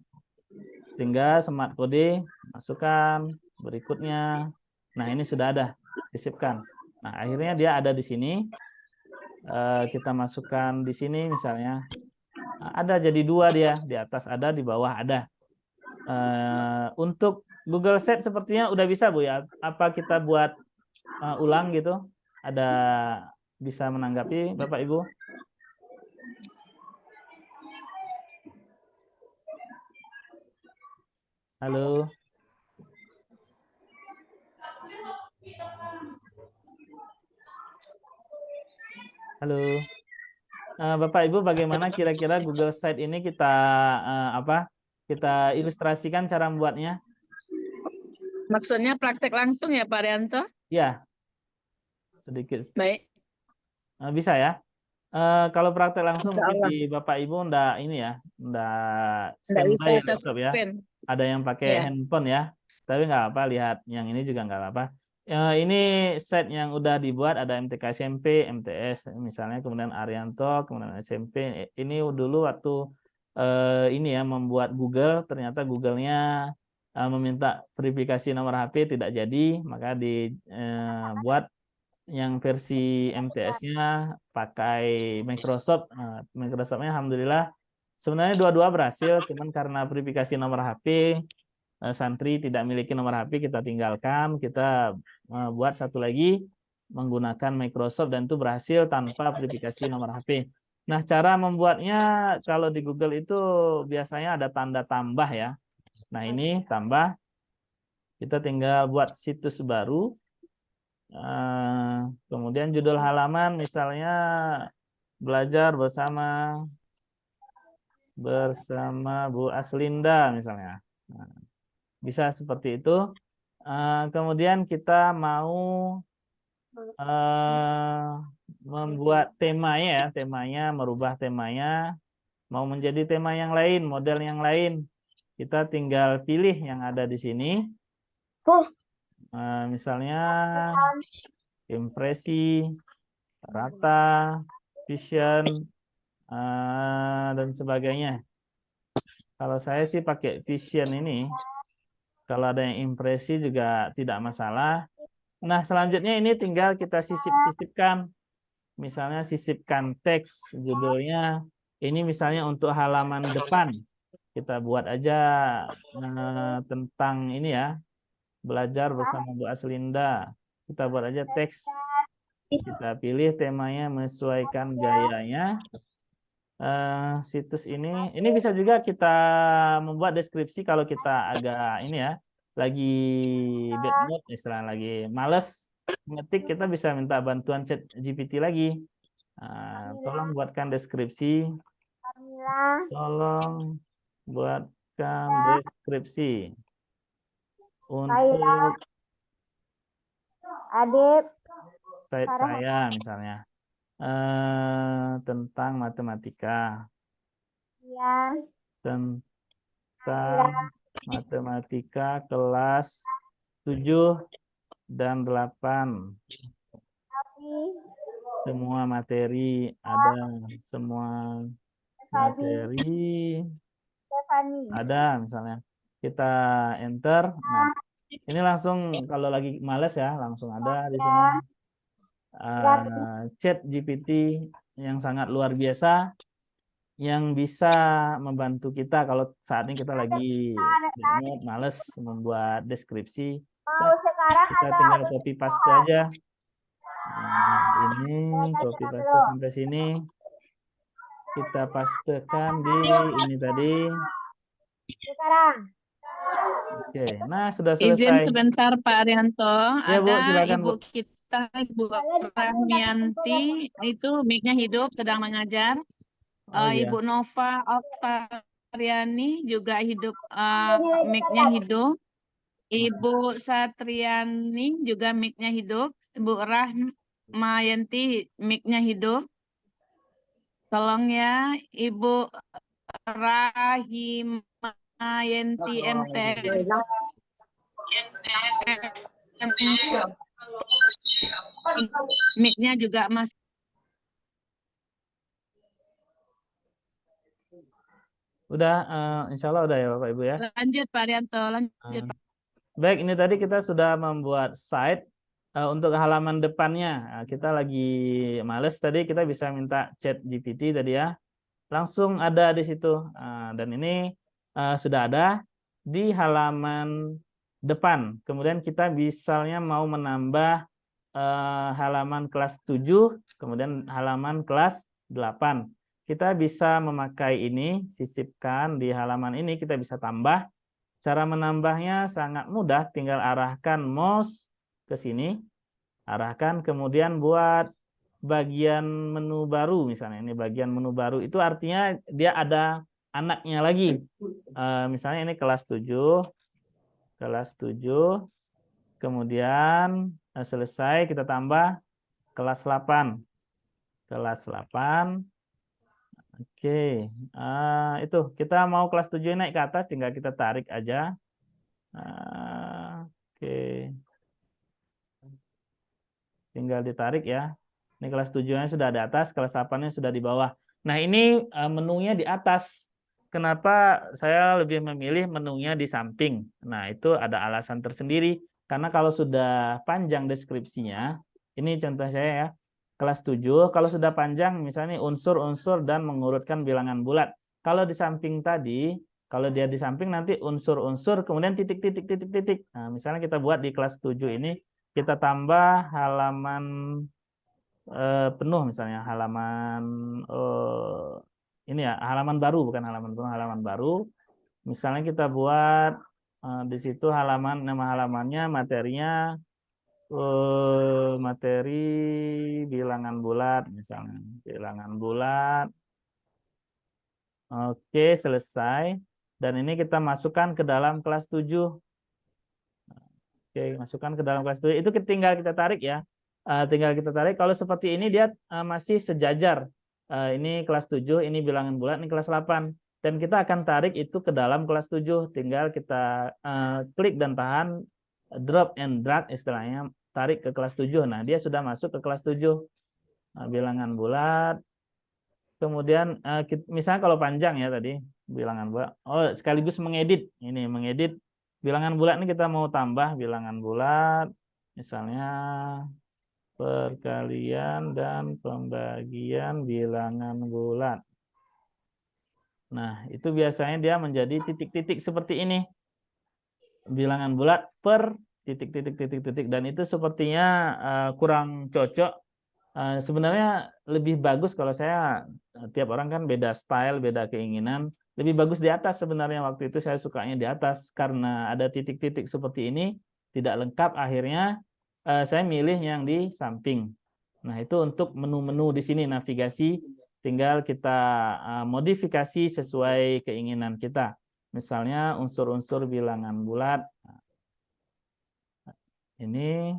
Tinggal smart kode masukkan berikutnya. Nah, ini sudah ada, sisipkan. Nah, akhirnya dia ada di sini. Kita masukkan di sini misalnya. Ada jadi 2 dia, di atas ada, di bawah ada. Untuk Google Set sepertinya udah bisa Bu ya. Apa kita buat ulang gitu? Ada bisa menanggapi Bapak Ibu? Halo. Halo. Bapak Ibu, bagaimana kira-kira Google Site ini kita kita ilustrasikan cara membuatnya? Maksudnya praktek langsung ya Pak Rianto? Ya, sedikit. Baik. Bisa ya? Kalau praktek langsung Insya mungkin Allah. di Bapak Ibu ndak ini ya, ndak Nggak bisa standby saya laptop ya. screen. Ada yang pakai Iya. handphone ya, tapi nggak apa, lihat yang ini juga nggak apa-apa. Ini set yang udah dibuat, ada MTK SMP, MTS misalnya, kemudian Arianto, kemudian SMP. Ini dulu waktu ini ya membuat Google, ternyata Google-nya meminta verifikasi nomor HP tidak jadi, maka dibuat yang versi MTS-nya pakai Microsoft. Microsoft-nya alhamdulillah sebenarnya dua-dua berhasil, cuman karena verifikasi nomor HP santri tidak memiliki nomor HP, kita tinggalkan, kita buat satu lagi menggunakan Microsoft dan itu berhasil tanpa verifikasi nomor HP. Nah, cara membuatnya kalau di Google itu biasanya ada tanda tambah ya. Nah, ini tambah, kita tinggal buat situs baru. Kemudian judul halaman misalnya belajar bersama Bu Aslinda misalnya. Nah, bisa seperti itu. Kemudian kita mau membuat temanya merubah temanya, mau menjadi tema yang lain, model yang lain. Kita tinggal pilih yang ada di sini. Misalnya impresi, rata, vision, dan sebagainya. Kalau saya sih pakai vision ini. Kalau ada yang impresi juga tidak masalah. Nah, selanjutnya ini tinggal kita sisip-sisipkan. Misalnya sisipkan teks judulnya. Ini misalnya untuk halaman depan. Kita buat aja tentang ini ya. Belajar bersama Bu Aslinda. Kita buat aja teks. Kita pilih temanya, menyesuaikan gayanya. Situs ini bisa juga kita membuat deskripsi kalau kita agak ini ya, lagi bad mood, istilah lagi males ngetik, kita bisa minta bantuan Chat GPT lagi. Tolong buatkan deskripsi. Tolong buatkan deskripsi untuk site saya misalnya. Tentang matematika. Tentang matematika kelas 7 dan 8. Semua materi ada, semua materi ada misalnya. Kita enter. Nah, ini langsung kalau lagi males ya, langsung ada di sini. Chat GPT yang sangat luar biasa yang bisa membantu kita kalau saat ini kita lagi males membuat deskripsi. Kita tinggal copy paste aja. Ini copy paste sampai sini. Kita pastekan di ini tadi. Oke, nah sudah selesai. Izin sebentar Pak Arianto, Ya, Bu, ada silakan, Ibu Bu. kita, Ibu Rahmianti, itu mic-nya hidup, sedang mengajar. Oh, iya. Ibu Nova Oktariani juga hidup, mic-nya hidup. Ibu Satriani juga mic-nya hidup. Ibu Rahmayanti mic-nya hidup. Tolong ya, Ibu Rahimayanti mic-nya juga masih. Udah, insya Allah udah ya Bapak Ibu ya. Lanjut Pak Arianto, lanjut Pak. Baik, ini tadi kita sudah membuat site untuk halaman depannya. Kita lagi males tadi, kita bisa minta Chat GPT tadi ya. Langsung ada di situ. Dan ini sudah ada di halaman depan. Kemudian kita misalnya mau menambah halaman kelas 7, kemudian halaman kelas 8. Kita bisa memakai ini, sisipkan di halaman ini, kita bisa tambah. Cara menambahnya sangat mudah, tinggal arahkan mouse ke sini, arahkan, kemudian buat bagian menu baru misalnya. Ini bagian menu baru, itu artinya dia ada anaknya lagi. Misalnya ini kelas 7, kemudian selesai, kita tambah kelas 8. Kelas 8. Oke, itu kita mau kelas 7 naik ke atas, tinggal kita tarik aja. Oke, tinggal ditarik ya. Ini kelas 7-nya sudah di atas, kelas 8-nya sudah di bawah. Nah, ini menunya di atas. kenapa saya lebih memilih menunya di samping. Nah, itu ada alasan tersendiri. Karena kalau sudah panjang deskripsinya, ini contoh saya ya, kelas 7, kalau sudah panjang misalnya unsur-unsur dan mengurutkan bilangan bulat. Kalau di samping tadi, kalau dia di samping nanti unsur-unsur, kemudian titik-titik. Nah, misalnya kita buat di kelas 7 ini, kita tambah halaman penuh misalnya, halaman ini ya, halaman baru, bukan halaman penuh, halaman baru. Misalnya kita buat di situ halaman, nama halamannya, materinya, materi bilangan bulat misalnya, bilangan bulat. Oke, selesai. Dan ini kita masukkan ke dalam kelas 7. Oke, masukkan ke dalam kelas 7. Itu tinggal kita tarik ya. Tinggal kita tarik. Kalau seperti ini dia masih sejajar. Ini kelas 7, ini bilangan bulat, ini kelas 8. Dan kita akan tarik itu ke dalam kelas 7. Tinggal kita klik dan tahan, drop and drag istilahnya, tarik ke kelas 7. Nah, dia sudah masuk ke kelas 7. Bilangan bulat. Kemudian misalnya kalau panjang ya tadi, bilangan bulat. Oh, sekaligus mengedit. Ini mengedit bilangan bulat ini kita mau tambah bilangan bulat. Misalnya perkalian dan pembagian bilangan bulat. Nah, itu biasanya dia menjadi titik-titik seperti ini. Bilangan bulat per titik-titik. Dan itu sepertinya kurang cocok. Sebenarnya lebih bagus kalau saya, tiap orang kan beda style, beda keinginan. Lebih bagus di atas sebenarnya, waktu itu saya sukanya di atas. Karena ada titik-titik seperti ini, tidak lengkap, akhirnya saya milih yang di samping. Nah, itu untuk menu-menu di sini, navigasi, tinggal kita modifikasi sesuai keinginan kita. Misalnya unsur-unsur bilangan bulat. Ini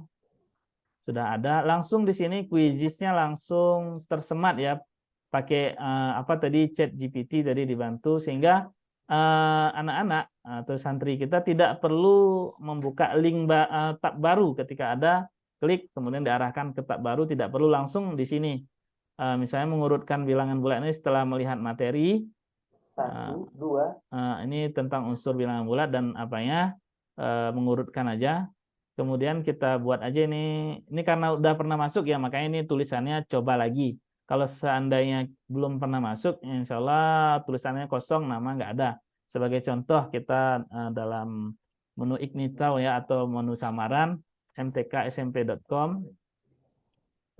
sudah ada, langsung di sini quizisnya langsung tersemat ya, pakai apa tadi, ChatGPT tadi dibantu, sehingga anak-anak atau santri kita tidak perlu membuka link tab baru ketika ada, klik kemudian diarahkan ke tab baru, tidak perlu, langsung di sini. Misalnya mengurutkan bilangan bulat ini setelah melihat materi 1, 2, ini tentang unsur bilangan bulat dan apanya, mengurutkan aja. Kemudian kita buat aja ini karena udah pernah masuk ya, makanya ini tulisannya coba lagi. Kalau seandainya belum pernah masuk, insya Allah tulisannya kosong, nama nggak ada. Sebagai contoh, kita dalam menu Ignitau ya, atau menu samaran, mtksmp.com,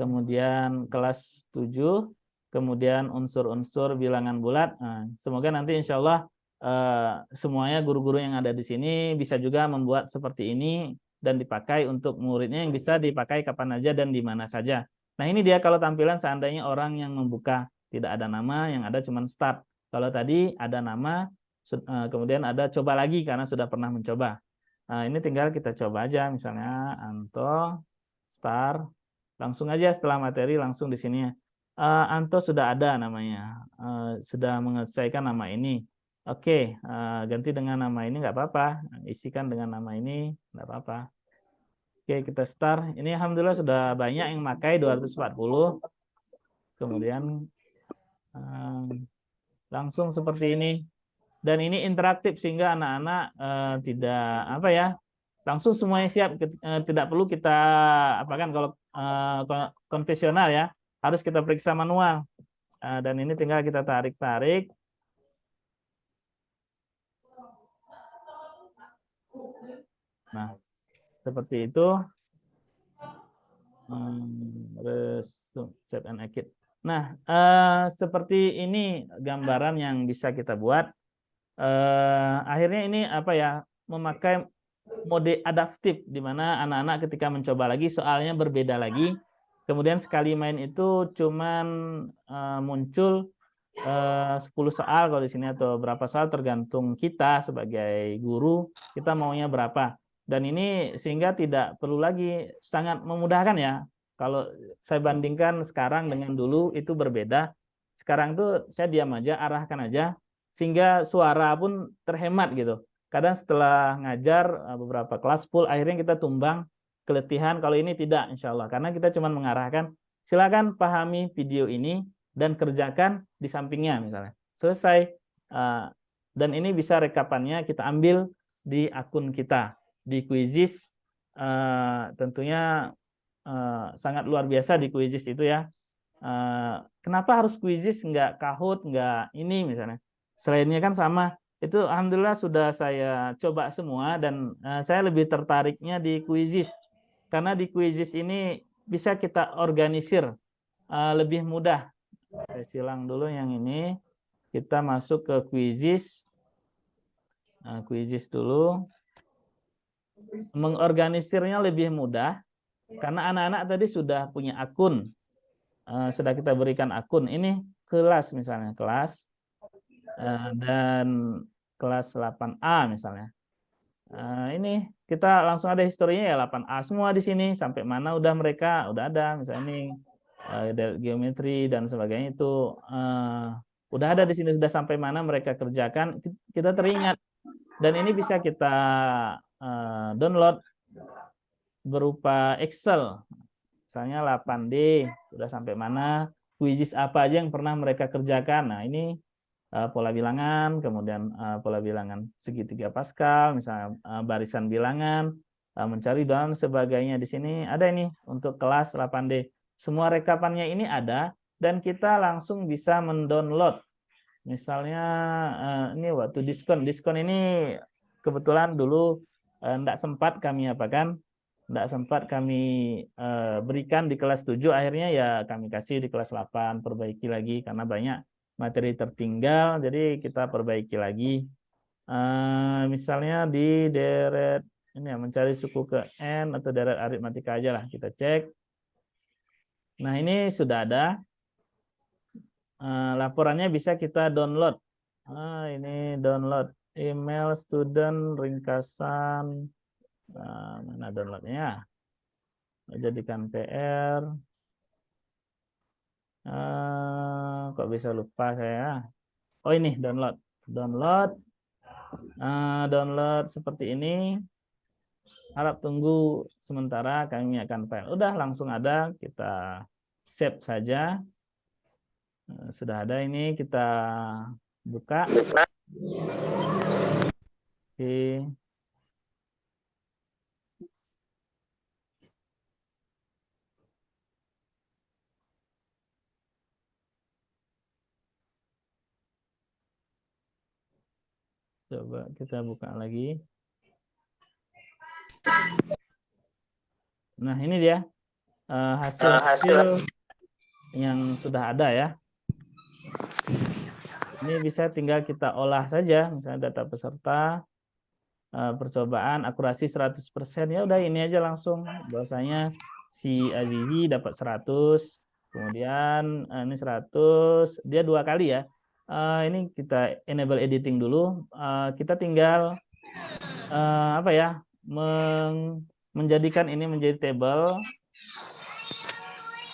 kemudian kelas 7, kemudian unsur-unsur bilangan bulat. Nah, semoga nanti insya Allah semuanya guru-guru yang ada di sini bisa juga membuat seperti ini, dan dipakai untuk muridnya, yang bisa dipakai kapan aja dan di mana saja. Nah, ini dia kalau tampilan seandainya orang yang membuka, tidak ada nama, yang ada cuma start. Kalau tadi ada nama, kemudian ada coba lagi karena sudah pernah mencoba. Nah, ini tinggal kita coba aja, misalnya Anto, start, langsung aja setelah materi langsung di sini. Anto sudah ada namanya, sudah menyelesaikan nama ini. Oke, ganti dengan nama ini nggak apa-apa, isikan dengan nama ini nggak apa-apa. Oke, kita start. Ini alhamdulillah sudah banyak yang pakai, 240. Kemudian langsung seperti ini. Dan ini interaktif sehingga anak-anak tidak apa ya, langsung semuanya siap. Tidak perlu kita apa kan, kalau konvensional ya, harus kita periksa manual. Dan ini tinggal kita tarik-tarik. Nah, seperti itu. Save and exit. Nah, seperti ini gambaran yang bisa kita buat. Akhirnya ini apa ya, memakai mode adaptif, di mana anak-anak ketika mencoba lagi soalnya berbeda lagi. Kemudian sekali main itu cuman muncul 10 soal kalau di sini, atau berapa soal tergantung kita sebagai guru, kita maunya berapa. Dan ini sehingga tidak perlu lagi, sangat memudahkan ya. Kalau saya bandingkan sekarang dengan dulu itu berbeda. Sekarang tuh saya diam aja, arahkan aja, sehingga suara pun terhemat gitu. Kadang setelah ngajar beberapa kelas full, akhirnya kita tumbang, keletihan. Kalau ini tidak, insya Allah. Karena kita cuma mengarahkan, silakan pahami video ini dan kerjakan di sampingnya misalnya. Selesai. Dan ini bisa rekapannya kita ambil di akun kita di Quizizz. Tentunya sangat luar biasa di Quizizz itu ya. Kenapa harus Quizizz, nggak Kahoot, nggak ini misalnya? Selainnya kan sama. Itu alhamdulillah sudah saya coba semua dan saya lebih tertariknya di Quizizz. Karena di Quizizz ini bisa kita organisir lebih mudah. Saya silang dulu yang ini. Kita masuk ke Quizizz. Quizizz dulu. Mengorganisirnya lebih mudah karena anak-anak tadi sudah punya akun. Sudah kita berikan akun. Ini kelas misalnya, kelas dan kelas 8A misalnya. Ini kita langsung ada historinya ya, 8A semua di sini, sampai mana udah mereka udah ada, misalnya ini geometri dan sebagainya itu udah ada di sini, sudah sampai mana mereka kerjakan, kita teringat. Dan ini bisa kita download berupa Excel. Misalnya 8D, sudah sampai mana, Quizizz apa aja yang pernah mereka kerjakan. Nah, ini pola bilangan, kemudian pola bilangan segitiga Pascal, misalnya barisan bilangan, mencari dan sebagainya. Di sini ada ini untuk kelas 8D. Semua rekapannya ini ada dan kita langsung bisa mendownload. Misalnya ini waktu diskon ini kebetulan dulu enggak sempat kami berikan di kelas 7, akhirnya ya kami kasih di kelas 8, perbaiki lagi karena banyak materi tertinggal, jadi kita perbaiki lagi. Misalnya di deret ini ya, mencari suku ke N atau deret aritmatika aja lah, kita cek. Nah, ini sudah ada. Laporannya bisa kita download. Ini download email student ringkasan. Mana downloadnya? Jadikan PR. Kok bisa lupa saya? Oh, ini download. Download seperti ini. Harap tunggu sementara, kami akan file. Udah langsung ada, kita save saja. Sudah ada, ini kita buka. Oke. Coba kita buka lagi. Nah, ini dia hasil yang sudah ada ya. Ini bisa tinggal kita olah saja, misalnya data peserta, percobaan akurasi 100%, ya udah ini aja langsung. Bahwasanya si Azizi dapat 100, kemudian ini 100, dia 2 kali ya. Ini kita enable editing dulu. Kita tinggal menjadikan ini menjadi table.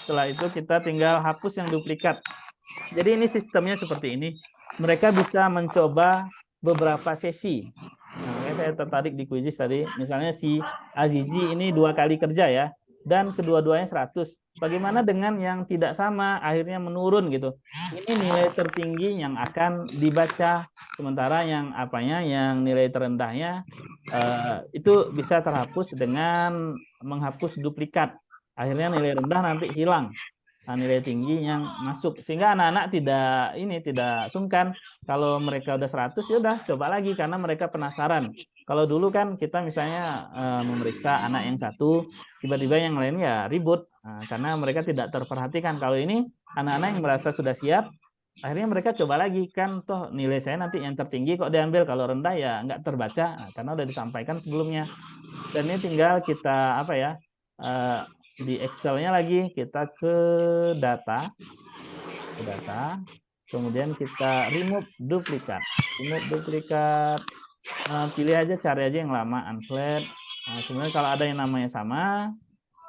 Setelah itu kita tinggal hapus yang duplikat. Jadi ini sistemnya seperti ini. Mereka bisa mencoba beberapa sesi. Nah, saya tertarik di Quizizz tadi. Misalnya si Azizi ini 2 kali kerja ya. Dan kedua-duanya 100. Bagaimana dengan yang tidak sama, akhirnya menurun gitu. Ini nilai tertinggi yang akan dibaca. Sementara yang nilai terendahnya itu bisa terhapus dengan menghapus duplikat. Akhirnya nilai rendah nanti hilang. Nah, nilai tinggi yang masuk, sehingga anak-anak tidak sungkan. Kalau mereka udah 100 ya udah coba lagi karena mereka penasaran. Kalau dulu kan kita misalnya memeriksa anak yang satu, tiba-tiba yang lain ya ribut karena mereka tidak terperhatikan. Kalau ini anak-anak yang merasa sudah siap, akhirnya mereka coba lagi, kan toh nilai saya nanti yang tertinggi kok diambil, kalau rendah ya nggak terbaca karena udah disampaikan sebelumnya. Dan ini tinggal kita di Excel-nya lagi, kita ke data, kemudian kita remove duplikat, pilih aja, cari aja yang lama, unselect. Kemudian kalau ada yang namanya sama,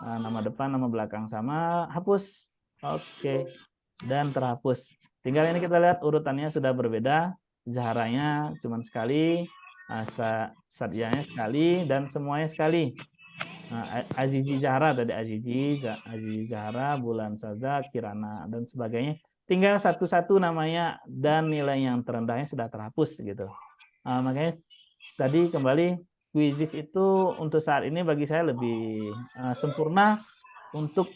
nama depan, nama belakang sama, hapus. Oke, dan terhapus. Tinggal ini kita lihat urutannya sudah berbeda, Zahranya cuma sekali, Sadyanya sekali, dan semuanya sekali. Azizi Zahra tadi, Azizi Zahra, Bulan Sada, Kirana dan sebagainya tinggal satu-satu namanya dan nilai yang terendahnya sudah terhapus gitu. Makanya tadi kembali Quizzes itu untuk saat ini bagi saya lebih sempurna untuk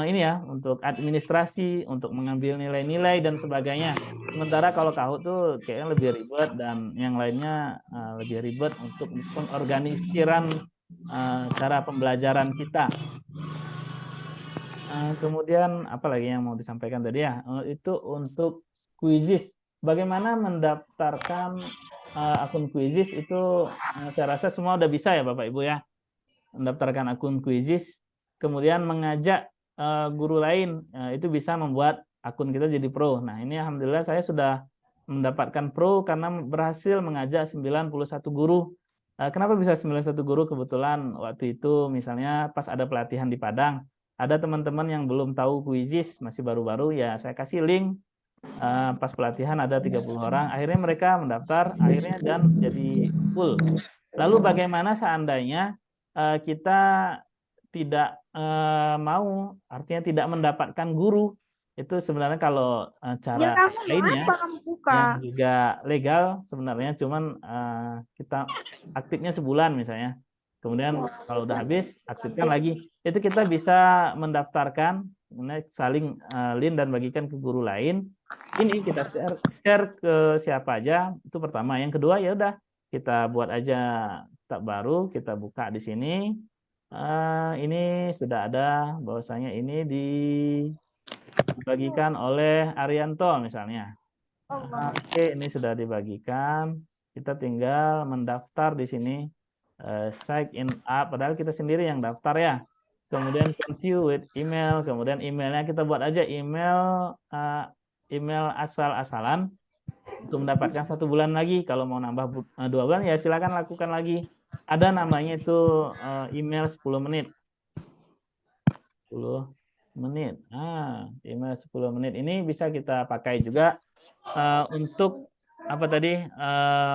ini ya, untuk administrasi, untuk mengambil nilai-nilai dan sebagainya. Sementara kalau Kahoot tuh kayaknya lebih ribet dan yang lainnya lebih ribet untuk pengorganisiran cara pembelajaran kita. Kemudian apa lagi yang mau disampaikan tadi ya? Itu untuk Quizzes. Bagaimana mendaftarkan akun Quizzes itu saya rasa semua udah bisa ya Bapak Ibu ya. Mendaftarkan akun Quizzes, kemudian mengajak guru lain, itu bisa membuat akun kita jadi pro. Nah, ini alhamdulillah saya sudah mendapatkan pro karena berhasil mengajak 91 guru. Kenapa bisa 91 guru? Kebetulan waktu itu misalnya pas ada pelatihan di Padang, ada teman-teman yang belum tahu Quizzes, masih baru-baru, ya saya kasih link. Pas pelatihan ada 30 orang, akhirnya mereka mendaftar, akhirnya dan jadi full. Lalu bagaimana seandainya kita tidak mau, artinya tidak mendapatkan guru? Itu sebenarnya kalau cara lainnya yang juga legal sebenarnya, cuman kita aktifnya sebulan misalnya. Kemudian kalau udah habis, aktifkan lagi. Itu kita bisa mendaftarkan, saling link dan bagikan ke guru lain. Ini kita share ke siapa aja. Itu pertama. Yang kedua ya udah kita buat aja tab baru, kita buka di sini. Ini sudah ada bahwasanya ini dibagikan oleh Arianto misalnya. Oke, ini sudah dibagikan. Kita tinggal mendaftar di sini. Sign in up, padahal kita sendiri yang daftar ya. Kemudian continue with email, kemudian emailnya kita buat aja email asal-asalan untuk mendapatkan 1 bulan lagi. Kalau mau nambah 2 bulan ya silakan lakukan lagi. Ada namanya itu email 10 menit. 10 menit. Email 10 menit ini bisa kita pakai juga untuk apa tadi?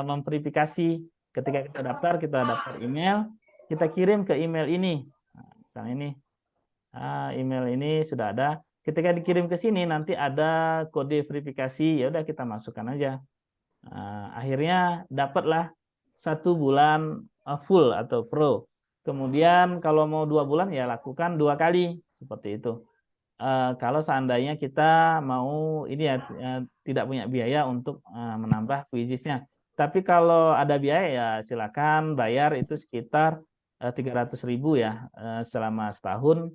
Memverifikasi. Ketika kita daftar email, kita kirim ke email ini. Misalnya ini, email ini sudah ada. Ketika dikirim ke sini, nanti ada kode verifikasi. Ya udah kita masukkan aja. Akhirnya dapatlah 1 bulan full atau pro. Kemudian kalau mau 2 bulan ya lakukan 2 kali seperti itu. Kalau seandainya kita mau ini ya tidak punya biaya untuk menambah Quizzesnya. Tapi kalau ada biaya ya silakan bayar, itu sekitar 300.000 ya selama setahun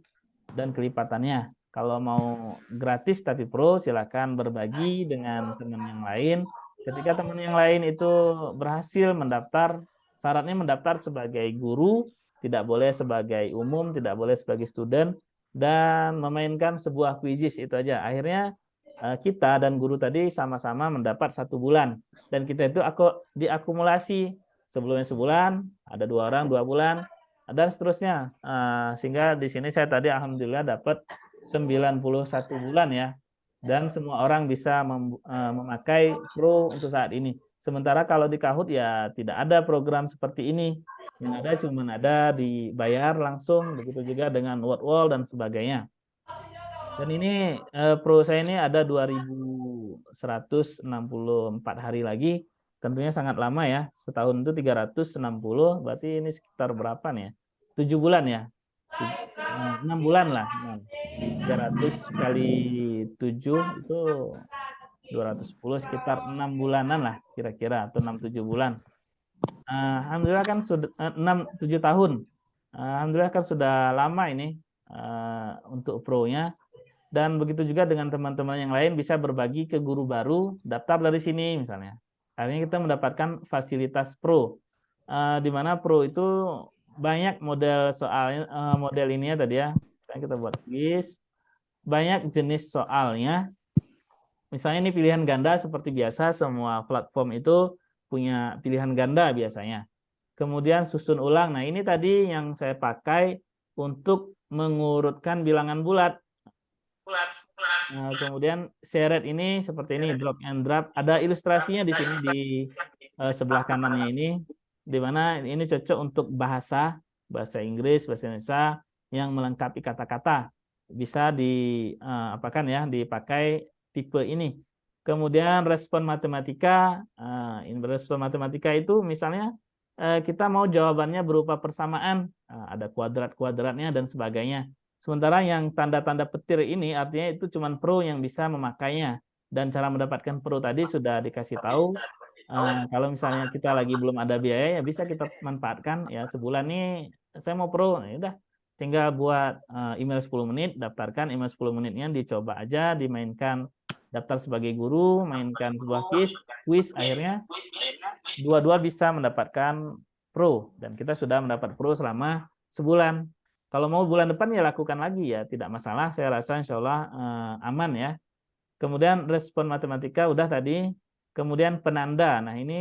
dan kelipatannya. Kalau mau gratis tapi pro, silakan berbagi dengan teman yang lain. Ketika teman yang lain itu berhasil mendaftar, syaratnya mendaftar sebagai guru, tidak boleh sebagai umum, tidak boleh sebagai student, dan memainkan sebuah Quizzes itu aja. Akhirnya kita dan guru tadi sama-sama mendapat 1 bulan. Dan kita itu diakumulasi sebelumnya sebulan, ada 2 orang 2 bulan, dan seterusnya. Sehingga di sini saya tadi alhamdulillah dapat 91 bulan ya. Dan semua orang bisa memakai pro untuk saat ini. Sementara kalau di Kahoot ya tidak ada program seperti ini. Yang ada cuma ada dibayar langsung, begitu juga dengan wall dan sebagainya. Dan ini pro saya ini ada 2164 hari lagi. Tentunya sangat lama ya. Setahun itu 360, berarti ini sekitar berapa nih ya? 7 bulan ya. 6 bulan lah. 300 kali 7 itu 210, sekitar 6 bulanan lah kira-kira, atau 6-7 bulan. Alhamdulillah kan sudah 6-7 tahun. Alhamdulillah kan sudah lama ini untuk pro-nya. Dan begitu juga dengan teman-teman yang lain bisa berbagi ke guru baru, daftar dari sini misalnya. Akhirnya kita mendapatkan fasilitas pro. Di mana pro itu banyak model soalnya, model ini ya tadi ya. Kita buat quiz. Banyak jenis soalnya. Misalnya ini pilihan ganda seperti biasa, semua platform itu punya pilihan ganda biasanya. Kemudian susun ulang. Nah, ini tadi yang saya pakai untuk mengurutkan bilangan bulat. Kemudian seret ini seperti ini, drop and drop. Ada ilustrasinya di sini di sebelah kanannya ini, di mana ini cocok untuk bahasa Inggris, bahasa Indonesia yang melengkapi kata-kata. Bisa dipakai tipe ini. Kemudian respon matematika, respon matematika itu misalnya kita mau jawabannya berupa persamaan, ada kuadrat-kuadratnya dan sebagainya. Sementara yang tanda-tanda petir ini artinya itu cuma pro yang bisa memakainya. Dan cara mendapatkan pro tadi sudah dikasih tahu. Kalau misalnya kita lagi belum ada biaya, ya bisa kita manfaatkan. Ya sebulan nih saya mau pro, ya udah tinggal buat email 10 menit, daftarkan email 10 menitnya, dicoba aja, dimainkan daftar sebagai guru, mainkan sebuah quiz, akhirnya dua-dua bisa mendapatkan pro. Dan kita sudah mendapat pro selama sebulan. Kalau mau bulan depan ya lakukan lagi ya, tidak masalah. Saya rasa insya Allah aman ya. Kemudian respon matematika udah tadi. Kemudian penanda. Nah ini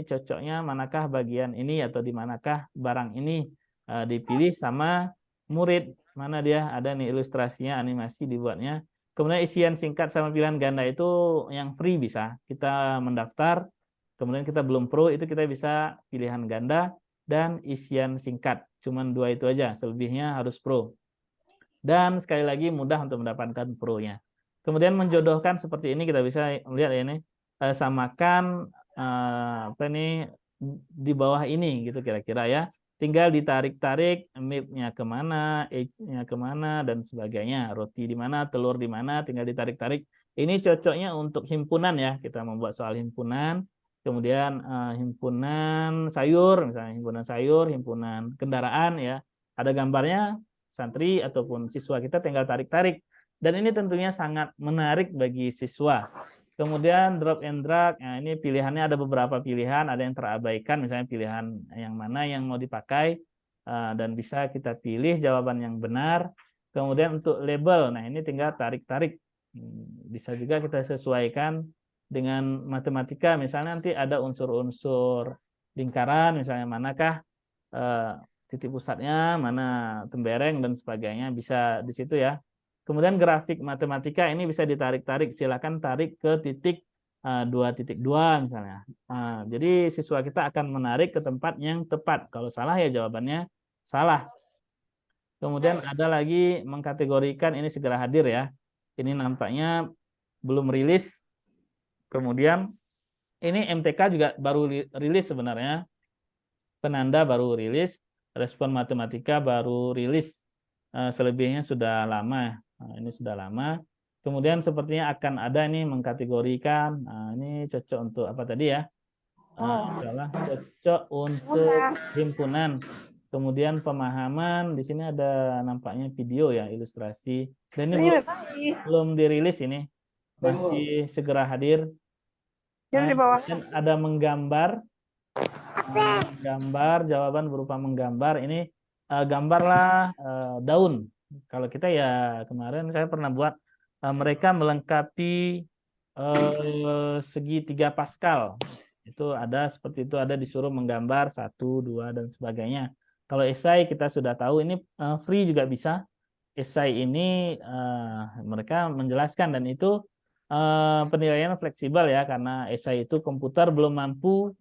cocoknya manakah bagian ini atau di manakah barang ini, dipilih sama murid. Mana dia ada nih ilustrasinya, animasi dibuatnya. Kemudian isian singkat sama pilihan ganda itu yang free bisa. Kita mendaftar, kemudian kita belum pro, itu kita bisa pilihan ganda dan isian singkat. Cuman 2 itu aja, selebihnya harus pro. Dan sekali lagi mudah untuk mendapatkan pro-nya. Kemudian menjodohkan seperti ini kita bisa lihat ya ini, samakan apa ini di bawah ini gitu kira-kira ya. Tinggal ditarik-tarik MIP-nya kemana, H-nya kemana, dan sebagainya. Roti di mana, telur di mana, tinggal ditarik-tarik. Ini cocoknya untuk himpunan ya. Kita membuat soal himpunan. Kemudian himpunan sayur, misalnya himpunan sayur, himpunan kendaraan ya. Ada gambarnya, santri ataupun siswa kita tinggal tarik-tarik. Dan ini tentunya sangat menarik bagi siswa. Kemudian drop and drag, nah ini pilihannya ada beberapa pilihan, ada yang terabaikan, misalnya pilihan yang mana yang mau dipakai, dan bisa kita pilih jawaban yang benar. Kemudian untuk label, nah ini tinggal tarik-tarik, bisa juga kita sesuaikan dengan matematika, misalnya nanti ada unsur-unsur lingkaran, misalnya manakah titik pusatnya, mana tembereng dan sebagainya, bisa di situ ya. Kemudian grafik matematika ini bisa ditarik-tarik, silakan tarik ke titik 2.2 misalnya. Jadi siswa kita akan menarik ke tempat yang tepat. Kalau salah ya jawabannya salah. Kemudian ada lagi mengkategorikan, ini segera hadir ya. Ini nampaknya belum rilis. Kemudian ini MTK juga baru rilis sebenarnya. Penanda baru rilis, respon matematika baru rilis. Selebihnya sudah lama. Nah, ini sudah lama. Kemudian sepertinya akan ada nih mengkategorikan. Nah, ini cocok untuk apa tadi ya? Cocok untuk himpunan. Kemudian pemahaman. Di sini ada nampaknya video ya, ilustrasi. Dan ini belum dirilis ini. Masih segera hadir. Dan ada menggambar. Jawaban berupa menggambar. Ini gambarlah daun. Kalau kita ya kemarin saya pernah buat mereka melengkapi segi 3 Pascal. Itu ada seperti itu, ada disuruh menggambar 1, 2 dan sebagainya. Kalau esai kita sudah tahu ini free juga bisa. Esai ini mereka menjelaskan dan itu penilaian fleksibel ya, karena esai itu komputer belum mampu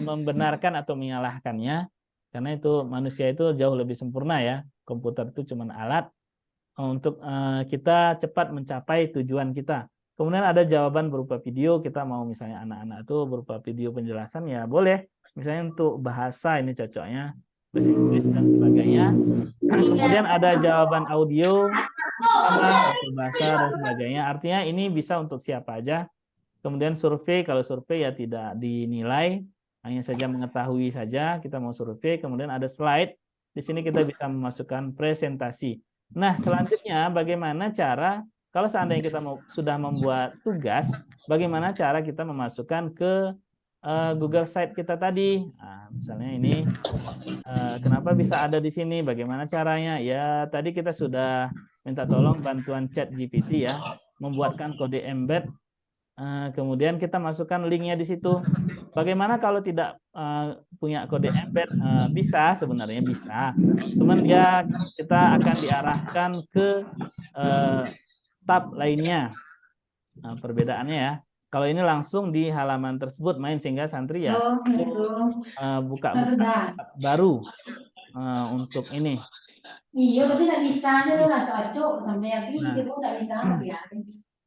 membenarkan atau menyalahkannya. Karena itu manusia itu jauh lebih sempurna ya. Komputer itu cuma alat untuk kita cepat mencapai tujuan kita. Kemudian ada jawaban berupa video, kita mau misalnya anak-anak itu berupa video penjelasan ya boleh. Misalnya untuk bahasa ini cocoknya bahasa Inggris dan sebagainya. Kemudian ada jawaban audio sama bahasa dan sebagainya. Artinya ini bisa untuk siapa aja. Kemudian survei, kalau survei ya tidak dinilai, hanya saja mengetahui saja kita mau survei. Kemudian ada slide. Di sini kita bisa memasukkan presentasi. Nah, selanjutnya bagaimana cara, kalau seandainya kita sudah membuat tugas, bagaimana cara kita memasukkan ke Google Site kita tadi. Nah, misalnya ini, kenapa bisa ada di sini, bagaimana caranya? Ya, tadi kita sudah minta tolong bantuan ChatGPT ya, membuatkan kode embed. Kemudian kita masukkan linknya di situ. Bagaimana kalau tidak punya kode embed? Bisa sebenarnya bisa. Cuman dia kita akan diarahkan ke tab lainnya. Perbedaannya ya. Kalau ini langsung di halaman tersebut main sehingga santri ya buka tab baru untuk ini. Iya, tapi nggak bisa aja lah, cocok sampai yang ini, nggak bisa.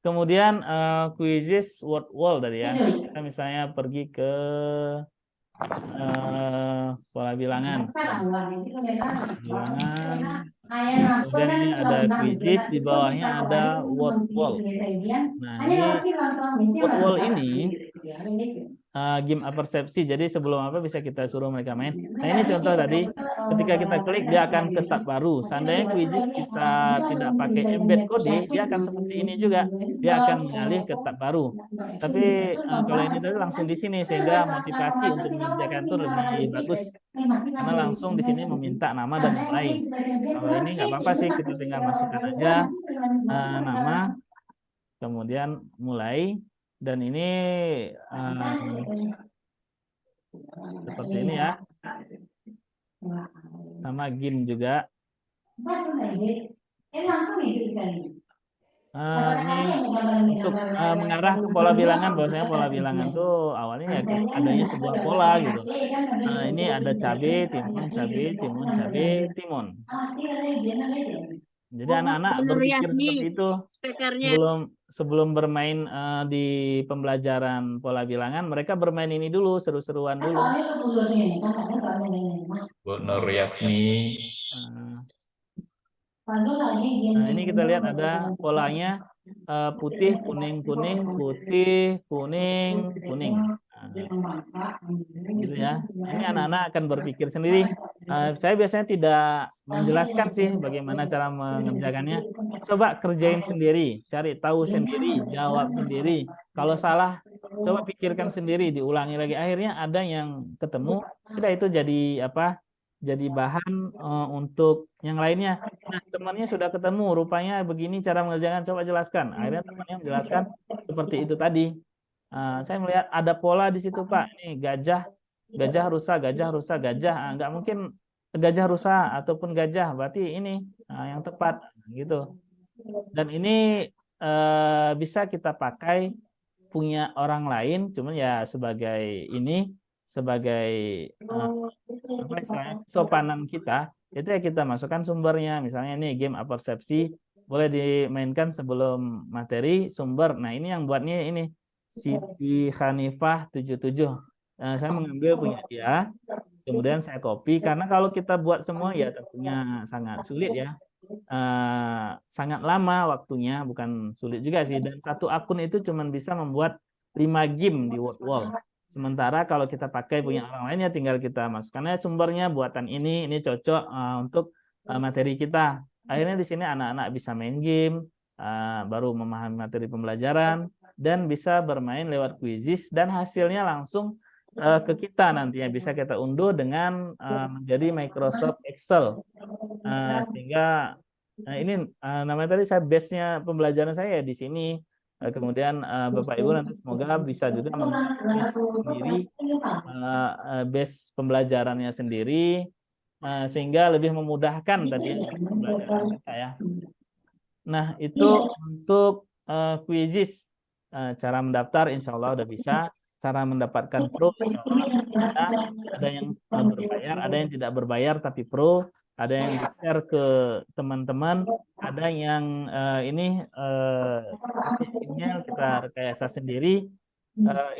Kemudian quizzes word wall tadi ya. Kita misalnya pergi ke pola bilangan. Kemudian ini ada quizzes, di bawahnya ada word wall. Nah, ini word wall ini game apersepsi. Jadi sebelum apa bisa kita suruh mereka main. Nah, ini contoh tadi ketika kita klik dia akan ke tab baru. Seandainya quizzes kita tidak pakai embed kode, dia akan seperti ini juga. Dia akan mengalih ke tab baru. Tapi kalau ini tadi langsung di sini sehingga motivasi untuk mengerjakan itu lebih bagus. Karena langsung di sini meminta nama dan mulai. Kalau ini nggak apa-apa sih, kita tinggal masukkan aja nama, kemudian mulai. Dan ini seperti ini ya, sama game juga. Ini untuk mengarah ke pola bilangan, bahwasanya pola bilangan tuh awalnya ya adanya sebuah pola gitu. Ini ada cabe, timun, cabe, timun, cabe, timun. Jadi anak-anak berpikir seperti itu sebelum bermain di pembelajaran pola bilangan, mereka bermain ini dulu, seru-seruan dulu. Bu Nur Yasmi. Nah, ini kita lihat ada polanya putih, kuning, kuning, putih, kuning, kuning. Gitu ya. Ini anak-anak akan berpikir sendiri. Saya biasanya tidak menjelaskan sih bagaimana cara mengerjakannya. Coba kerjain sendiri, cari tahu sendiri, jawab sendiri. Kalau salah, coba pikirkan sendiri, diulangi lagi. Akhirnya ada yang ketemu, tidak itu jadi apa? Jadi bahan untuk yang lainnya. Nah, temannya sudah ketemu, rupanya begini cara mengerjakan, coba jelaskan. Akhirnya temannya menjelaskan seperti itu tadi. Saya melihat ada pola di situ, Pak. Ini gajah, gajah rusa, gajah rusa, gajah. Nggak mungkin gajah rusa ataupun gajah, berarti ini yang tepat, gitu. Dan ini bisa kita pakai punya orang lain, cuman ya sebagai ini, sebagai apa istilahnya, sopanan kita, itu ya kita masukkan sumbernya. Misalnya ini game apersepsi, boleh dimainkan sebelum materi sumber. Nah, ini yang buatnya ini. Siti Hanifah 77. Saya mengambil punya dia, kemudian saya copy, karena kalau kita buat semua ya tentunya sangat sulit ya, sangat lama waktunya, bukan sulit juga sih, dan satu akun itu cuma bisa membuat 5 game di WordWall. Sementara kalau kita pakai punya orang lain ya tinggal kita masukkannya sumbernya, buatan ini cocok untuk materi kita. Akhirnya di sini anak-anak bisa main game, baru memahami materi pembelajaran, dan bisa bermain lewat quizzes, dan hasilnya langsung ke kita nantinya bisa kita unduh dengan menjadi Microsoft Excel, sehingga ini namanya tadi saya base-nya pembelajaran saya di sini. Kemudian Bapak Ibu nanti semoga bisa juga membuat sendiri base pembelajarannya sendiri, sehingga lebih memudahkan tadi pembelajaran kita ya. Nah, itu untuk quizzes. Cara mendaftar insya Allah udah bisa. Cara mendapatkan pro insya Allah bisa. Ada yang berbayar, ada yang tidak berbayar tapi pro. Ada yang di-share ke teman-teman. Ada yang ini email kita rekayasa sendiri.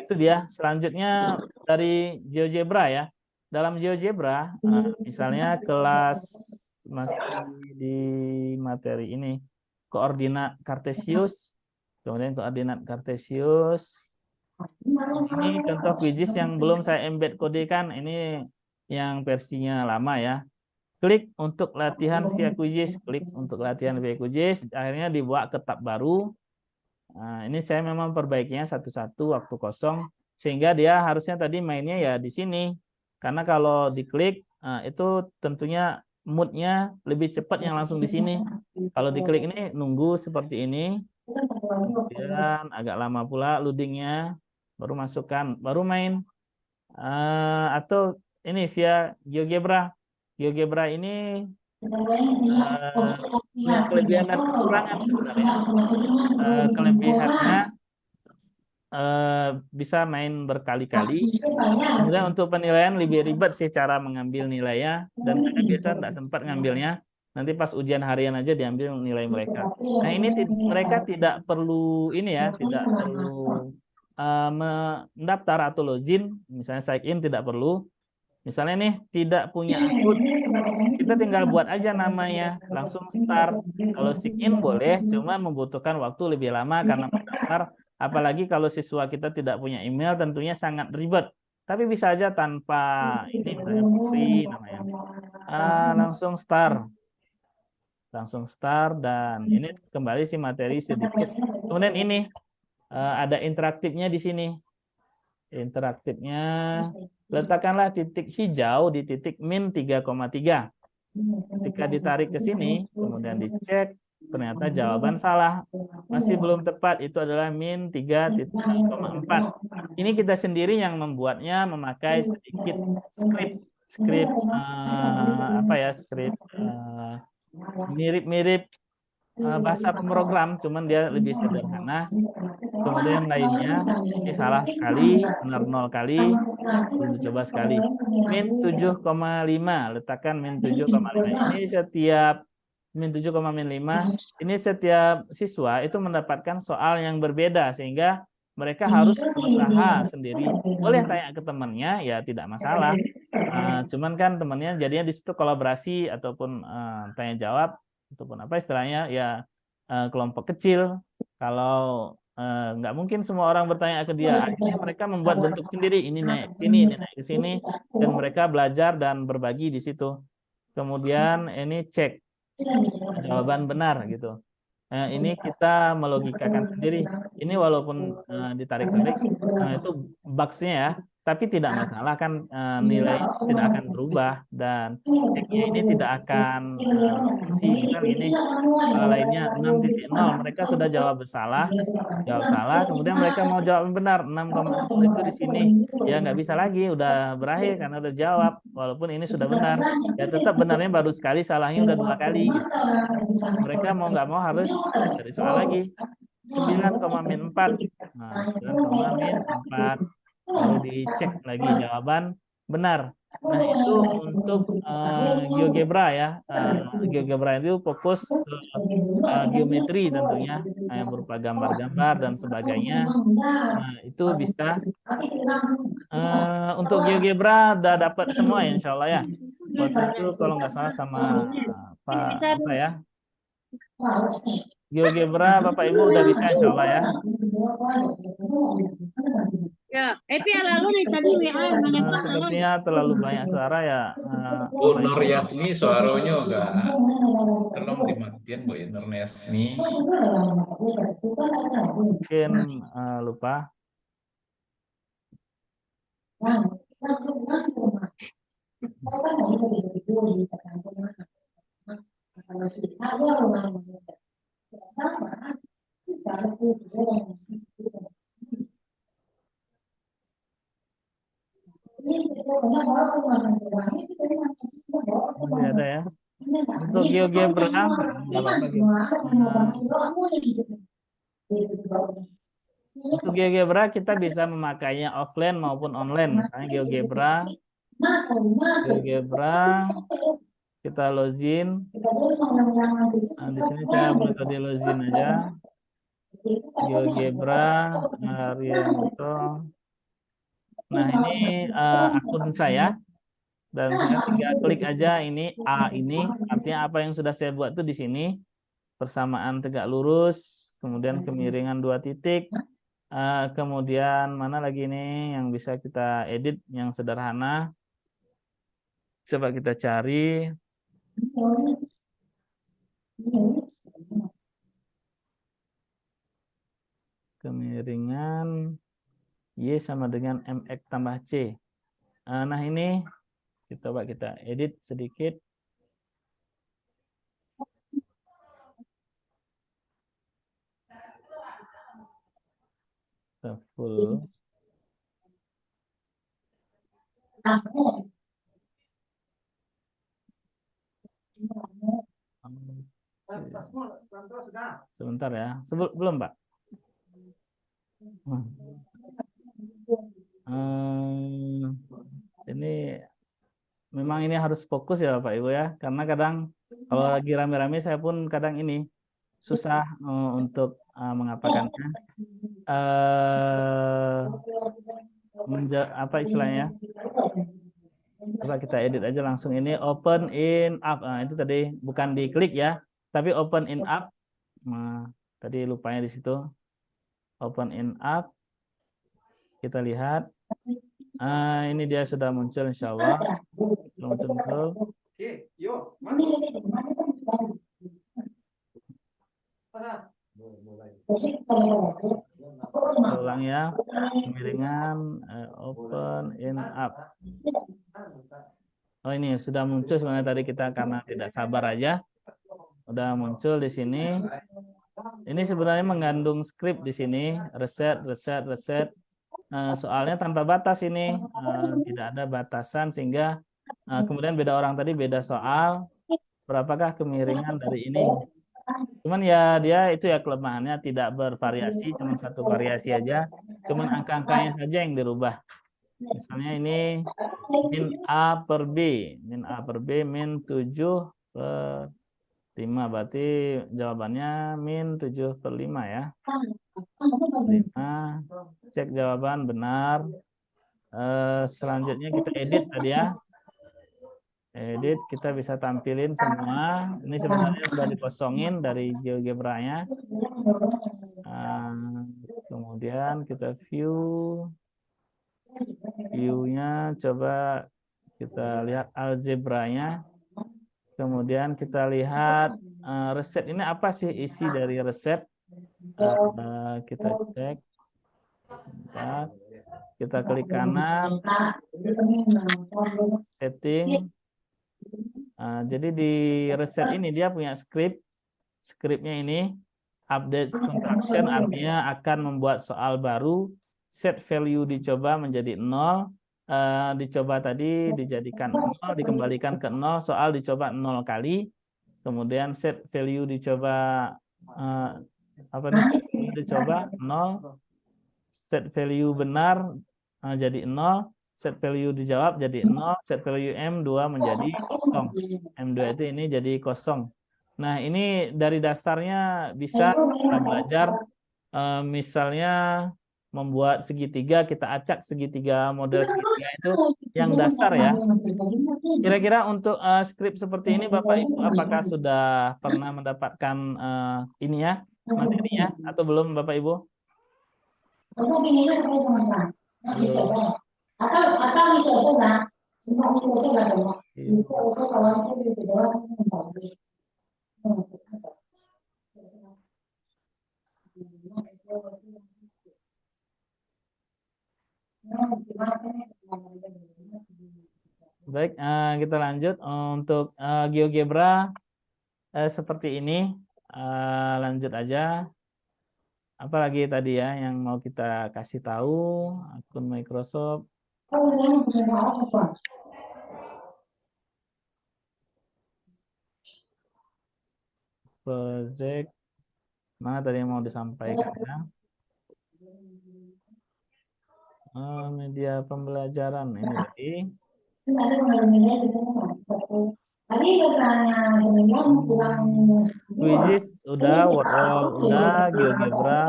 Itu dia. Selanjutnya dari GeoGebra ya. Dalam GeoGebra, misalnya kelas masih di materi ini, koordinat Kartesius. Kemudian koordinat Kartesius. Ini contoh quizzes yang belum saya embed kodekan. Ini yang versinya lama ya. Klik untuk latihan via quizzes. Klik untuk latihan via quizzes. Akhirnya dibawa ke tab baru. Nah, ini saya memang perbaikinya satu-satu waktu kosong. Sehingga dia harusnya tadi mainnya ya di sini. Karena kalau diklik, itu tentunya moodnya lebih cepat yang langsung di sini. Kalau diklik ini nunggu seperti ini. Kemudian agak lama pula loadingnya, baru masukkan, baru main. Atau ini via GeoGebra. GeoGebra ini punya kelebihan dan kekurangan sebenarnya. Kelebihannya bisa main berkali-kali. Kemudian untuk penilaian lebih ribet sih cara mengambil nilainya, dan saya biasa tidak sempat ngambilnya. Nanti pas ujian harian aja diambil nilai mereka. Nah, ini mereka tidak perlu ini ya, tidak perlu mendaftar atau login, misalnya sign in tidak perlu. Misalnya nih tidak punya akun, kita tinggal buat aja namanya, langsung start. Kalau sign in boleh, cuman membutuhkan waktu lebih lama karena mendaftar. Apalagi kalau siswa kita tidak punya email, tentunya sangat ribet. Tapi bisa aja tanpa ini, misalnya free namanya. Langsung start. Langsung start dan ini kembali si materi sedikit. Kemudian ini ada interaktifnya di sini. Interaktifnya letakkanlah titik hijau di titik min 3,3. Ketika ditarik ke sini, kemudian dicek, ternyata jawaban salah. Masih belum tepat, itu adalah min 3,4. Ini kita sendiri yang membuatnya memakai sedikit skrip apa ya, skrip mirip-mirip bahasa pemrogram, cuman dia lebih sederhana. Kemudian lainnya, ini salah sekali, benar 0 kali, belum dicoba sekali. Min 7,5, letakkan min 7,5. Ini setiap min 7,5, ini setiap siswa itu mendapatkan soal yang berbeda, sehingga mereka harus berusaha sendiri. Boleh tanya ke temannya, ya tidak masalah. Cuman kan temannya jadinya di situ kolaborasi ataupun tanya jawab ataupun apa istilahnya ya kelompok kecil. Kalau nggak mungkin semua orang bertanya ke dia, akhirnya mereka membuat bentuk sendiri, ini naik ke sini, ini naik ke sini, dan mereka belajar dan berbagi di situ. Kemudian ini cek jawaban benar gitu. Ini kita melogikakan sendiri. Ini walaupun ditarik-tarik, itu box-nya ya, tapi tidak masalah kan, nilai tidak akan berubah dan ceknya ini tidak akan isi. Misal ini lainnya 6.0, mereka sudah jawab salah, kemudian mereka mau jawab benar 6,0 itu di sini. Ya nggak bisa lagi, udah berakhir karena udah jawab. Walaupun ini sudah benar, ya tetap benarnya baru sekali, salahnya udah 2 kali. Gitu. Mereka mau nggak mau harus cari soal lagi. 9,4. Nah, 9,4. Baru dicek lagi jawaban benar. Nah, itu untuk GeoGebra ya. GeoGebra itu fokus ke geometri tentunya, yang berupa gambar-gambar dan sebagainya. Nah, itu bisa untuk GeoGebra udah dapat semua ya, insya Allah ya. Waktu itu kalau nggak salah sama apa ya, GeoGebra Bapak Ibu udah bisa insya Allah ya. Ya, Epi lalu dari tadi WA Sepertinya terlalu banyak suara ya. Bu Nur Yasni suaranya enggak. Tolong dimatiin Bu Nur Yasni. Mungkin lupa. Tidak ada ya. Untuk GeoGebra nggak apa-apa gitu. Untuk GeoGebra kita bisa memakainya offline maupun online. Misalnya GeoGebra kita login. Nah, di sini saya metode login aja. GeoGebra Arianto. Nah, ini akun saya. Dan saya tinggal klik aja ini A ini, artinya apa yang sudah saya buat tuh di sini. Persamaan tegak lurus, kemudian kemiringan 2 titik. Kemudian mana lagi nih yang bisa kita edit yang sederhana. Coba kita cari. Kemiringan Y sama dengan MX tambah C. Nah ini coba kita edit sedikit. Full. Sebentar ya. Belum, Pak. Ini memang ini harus fokus ya Bapak Ibu ya, karena kadang kalau lagi rame-rame saya pun kadang ini susah untuk mengapakannya. Apa istilahnya? Coba kita edit aja langsung ini open in up. Nah, itu tadi bukan diklik ya, tapi open in up. Nah, tadi lupanya di situ. Open in up. Kita lihat. Ini dia sudah muncul insya Allah. Muncul. Ulang ya, kemiringan open in up. Oh ini sudah muncul sebenarnya tadi kita karena tidak sabar aja, udah muncul di sini. Ini sebenarnya mengandung skrip di sini, reset. Soalnya tanpa batas ini, tidak ada batasan sehingga kemudian beda orang tadi beda soal, berapakah kemiringan dari ini. Cuman ya dia itu ya kelemahannya tidak bervariasi, cuma satu variasi aja, cuman angka-angkanya saja yang dirubah. Misalnya ini min A per B, min 7/5, berarti jawabannya min 7/5 ya. 5. Cek jawaban benar. Selanjutnya kita edit tadi ya. Edit, kita bisa tampilin semua. Ini sebenarnya sudah dikosongin dari GeoGebra-nya. Kemudian kita view-nya, coba kita lihat algebra-nya. Kemudian kita lihat reset. Ini apa sih isi dari reset? Kita cek. Bentar. Kita klik kanan. Setting. Jadi di reset ini dia punya skripnya ini update construction, artinya akan membuat soal baru. Set value dicoba menjadi 0, dicoba tadi dijadikan 0, dikembalikan ke 0, soal dicoba 0 kali. Kemudian set value dicoba dicoba 0, set value benar jadi 0. Set value dijawab jadi 0, set value M2 menjadi 0. M2 itu ini jadi 0. Nah, ini dari dasarnya bisa kita belajar misalnya membuat segitiga, kita acak segitiga, model segitiga itu yang dasar ya. Kira-kira untuk skrip seperti ini Bapak Ibu apakah sudah pernah mendapatkan ini ya, materinya atau belum Bapak Ibu? Baik, kita lanjut untuk GeoGebra seperti ini. Lanjut aja. Apalagi tadi ya yang mau kita kasih tahu, akun Microsoft. Project. Mana tadi yang mau disampaikan ya? Media pembelajaran ini tadi. Quizzes udah, WordWall udah, GeoGebra,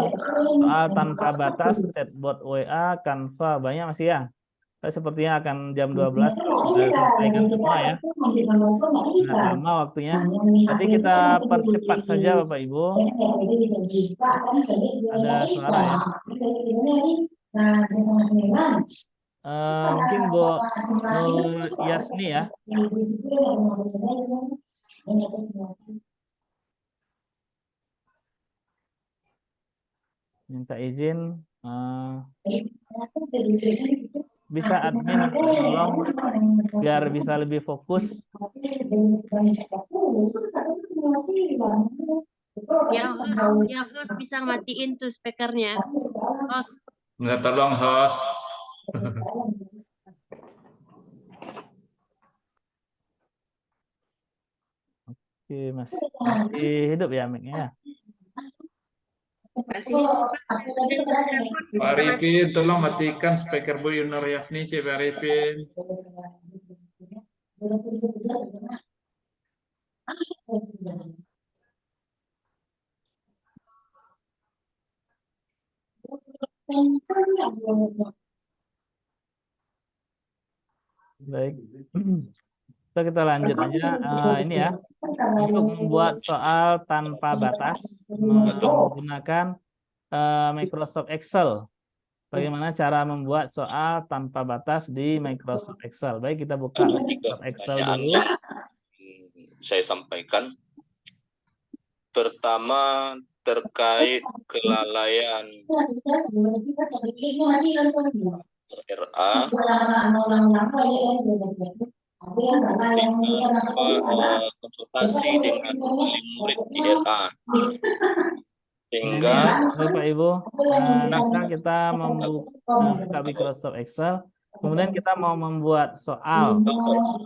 soal tanpa batas, chatbot WA, Canva, banyak masih ya. Sepertinya akan jam 12 kita selesaikan semua ya. Nggak lama waktunya. Jadi kita percepat saja Bapak Ibu. Ada suara ya. Mungkin Bu Yasni ya. Minta izin. Bisa admin tolong biar bisa lebih fokus. Ya host bisa matiin tuh speakernya. Host. Minta tolong host. Oke, masih hidup ya mic-nya ya? Pak Arifin, tolong matikan speaker Bu Yunur Yasni, Pak Arifin. Baik. Kita lanjut aja. Ini ya, untuk membuat soal tanpa batas menggunakan Microsoft Excel. Bagaimana cara membuat soal tanpa batas di Microsoft Excel? Baik, kita buka Microsoft Excel dulu. Saya sampaikan. Pertama, terkait kelalaian RA, konsultasi dengan wali murid di RA. Sehingga Bapak Ibu, sekarang kita membuka Microsoft Excel. Kemudian kita mau membuat soal.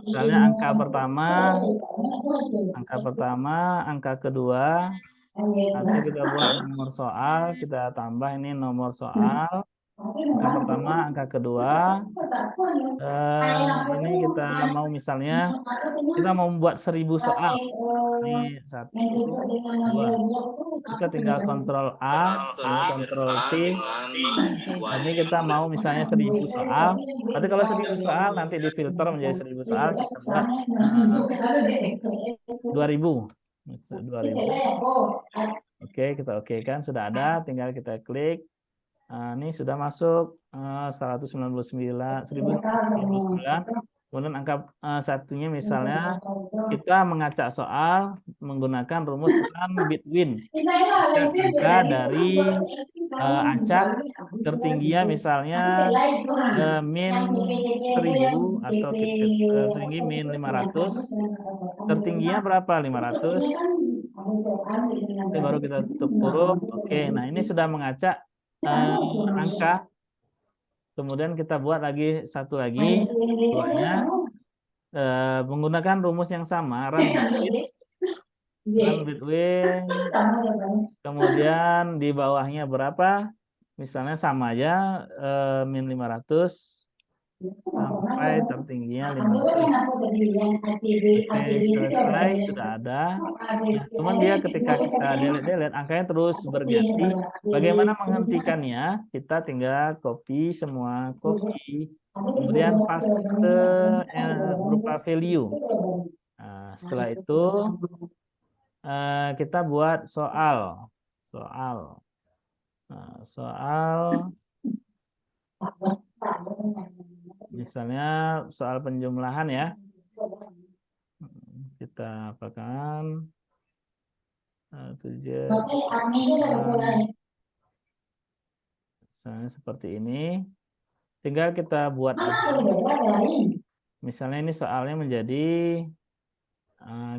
Misalnya angka pertama, angka kedua. Nanti kita buat nomor soal, kita tambah ini nomor soal. Angka pertama, angka kedua. Ini kita mau misalnya kita mau membuat 1000 soal. Ini 1, 2. Kita tinggal kontrol A, kontrol T. Ini kita mau misalnya 1000 soal. Nanti kalau 1000 soal nanti difilter menjadi 1000 soal. Kita buat 2000. 2000. Oke, kita oke kan sudah ada. Tinggal kita klik. Ini sudah masuk 199, 1099. Kemudian angka satunya misalnya kita mengacak soal menggunakan rumus run between. Angka dari acak tertingginya misalnya min 1000 atau tertinggi min 500. Tertingginya berapa? 500. Ini baru kita tutup kurung. Oke, nah ini sudah mengacak angka. Kemudian kita buat lagi satu lagi buatnya menggunakan rumus yang sama run between. Kemudian di bawahnya berapa? Misalnya sama aja min 500 sampai tertingginya 500. Oke, selesai, sudah ada. Nah, cuman dia ketika kita delete angkanya terus berganti. Bagaimana menghentikannya? Kita tinggal copy semua, kemudian paste berupa value. Nah, setelah itu kita buat soal. Misalnya soal penjumlahan ya. Kita apakan misalnya seperti ini. Tinggal kita buat aja. Misalnya ini soalnya menjadi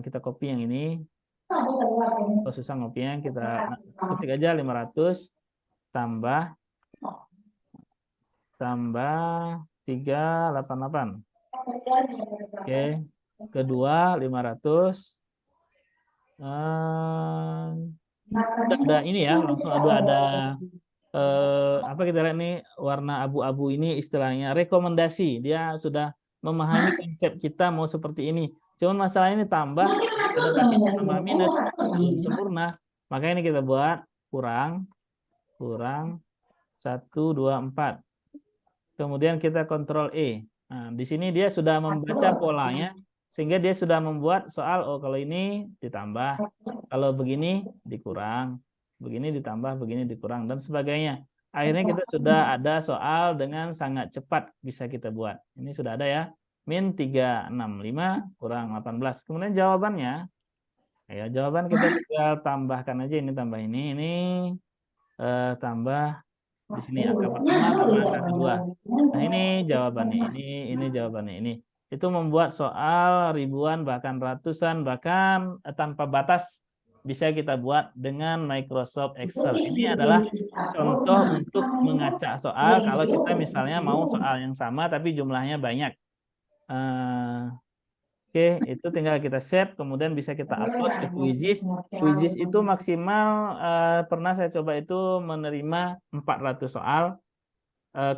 kita copy yang ini. Kalau susah ngopinya kita ketik aja 500 tambah 388. Oke, kedua 500. Ada ini ya, langsung ada apa kita lihat nih warna abu-abu ini istilahnya rekomendasi. Dia sudah memahami konsep kita mau seperti ini. Cuman masalah ini tambah minus belum sempurna. Makanya ini kita buat kurang 1, 2, 4. Kemudian kita kontrol E. Nah, di sini dia sudah membaca polanya sehingga dia sudah membuat soal kalau ini ditambah, kalau begini dikurang, begini ditambah, begini dikurang dan sebagainya. Akhirnya kita sudah ada soal dengan sangat cepat bisa kita buat. Ini sudah ada ya. Min 365 kurang 18. Kemudian jawabannya ya jawaban kita tinggal tambahkan aja ini tambah ini tambah di sini angka pertama tambah angka kedua. Nah, ini jawabannya ini jawabannya ini. Itu membuat soal ribuan bahkan ratusan bahkan tanpa batas bisa kita buat dengan Microsoft Excel. Ini adalah contoh untuk mengacak soal kalau kita misalnya mau soal yang sama tapi jumlahnya banyak. Oke, itu tinggal kita save, kemudian bisa kita upload ke Quizizz. Quizizz itu maksimal pernah saya coba itu menerima 400 soal.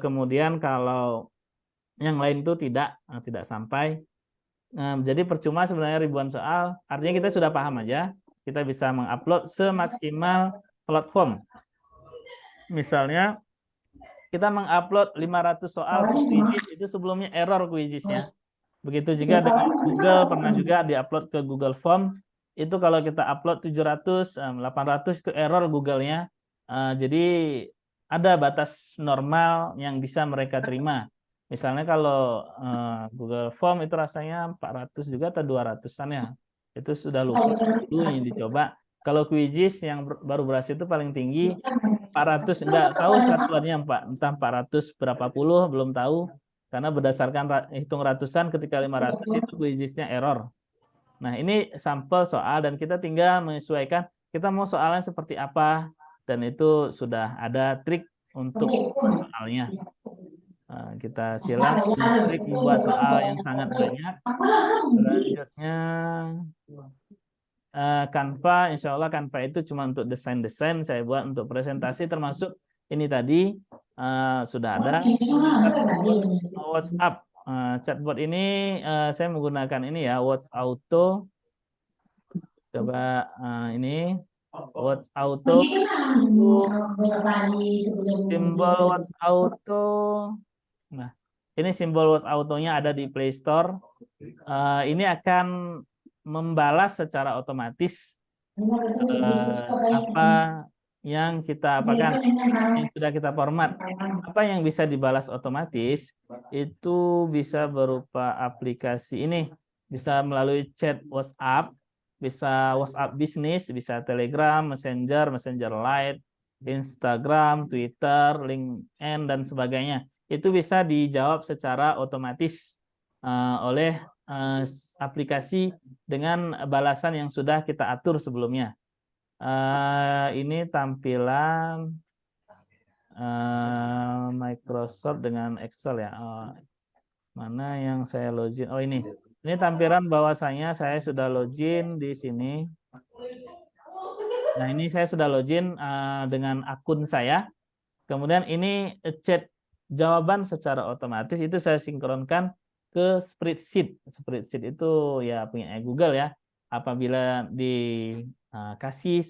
Kemudian kalau yang lain itu tidak sampai. Jadi percuma sebenarnya ribuan soal, artinya kita sudah paham aja, kita bisa mengupload semaksimal platform. Misalnya kita mengupload 500 soal ke Quizizz, itu sebelumnya error Quizizz-nya. Begitu juga dengan Google, pernah juga diupload ke Google Form, itu kalau kita upload 700, 800 itu error Google-nya. Jadi ada batas normal yang bisa mereka terima. Misalnya kalau Google Form itu rasanya 400 juga atau 200-an ya. Itu sudah lupa dulu yang dicoba. Kalau Quizizz yang baru berhasil itu paling tinggi 400, enggak tahu satuannya Pak, entah 400 berapa puluh belum tahu. Karena berdasarkan hitung ratusan ketika 500 itu Quizizz-nya error. Nah, ini sampel soal dan kita tinggal menyesuaikan kita mau soalnya seperti apa dan itu sudah ada trik untuk soalnya. Kita simak trik membuat soal yang sangat banyak. Selanjutnya Canva, insya Allah Canva itu cuma untuk desain-desain, saya buat untuk presentasi termasuk ini tadi sudah ada WhatsApp. Chatbot ini saya menggunakan ini ya, Watch Auto. Coba ini Watch Auto. Simbol Watch Auto. Nah, ini simbol Watch Auto-nya ada di Play Store. Ini akan membalas secara otomatis apa yang kita apakan, yang sudah kita format. Apa yang bisa dibalas otomatis itu bisa berupa aplikasi ini, bisa melalui chat WhatsApp, bisa WhatsApp bisnis, bisa Telegram, Messenger, Messenger Lite, Instagram, Twitter, LinkedIn dan sebagainya. Itu bisa dijawab secara otomatis oleh aplikasi dengan balasan yang sudah kita atur sebelumnya. Ini tampilan Microsoft dengan Excel ya. Mana yang saya login? Oh ini. Ini tampilan bahwasanya saya sudah login di sini. Nah ini saya sudah login dengan akun saya. Kemudian ini chat jawaban secara otomatis itu saya sinkronkan ke spreadsheet. Spreadsheet itu ya punya Google ya. Apabila dikasih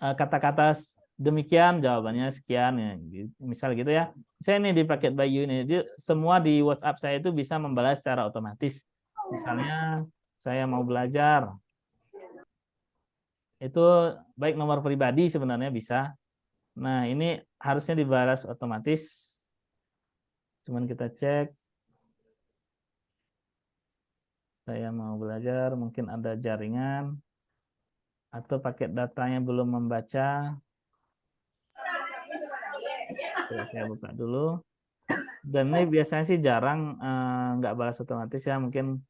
kata-kata demikian jawabannya sekian ya, misal gitu ya. Saya ini di paket Bayu ini semua di WhatsApp saya itu bisa membalas secara otomatis. Misalnya saya mau belajar. Itu baik nomor pribadi sebenarnya bisa. Nah, ini harusnya dibalas otomatis. Cuman kita cek. Saya mau belajar, mungkin ada jaringan atau paket datanya belum membaca. Saya buka dulu. Dan ini biasanya sih jarang nggak balas otomatis ya, mungkin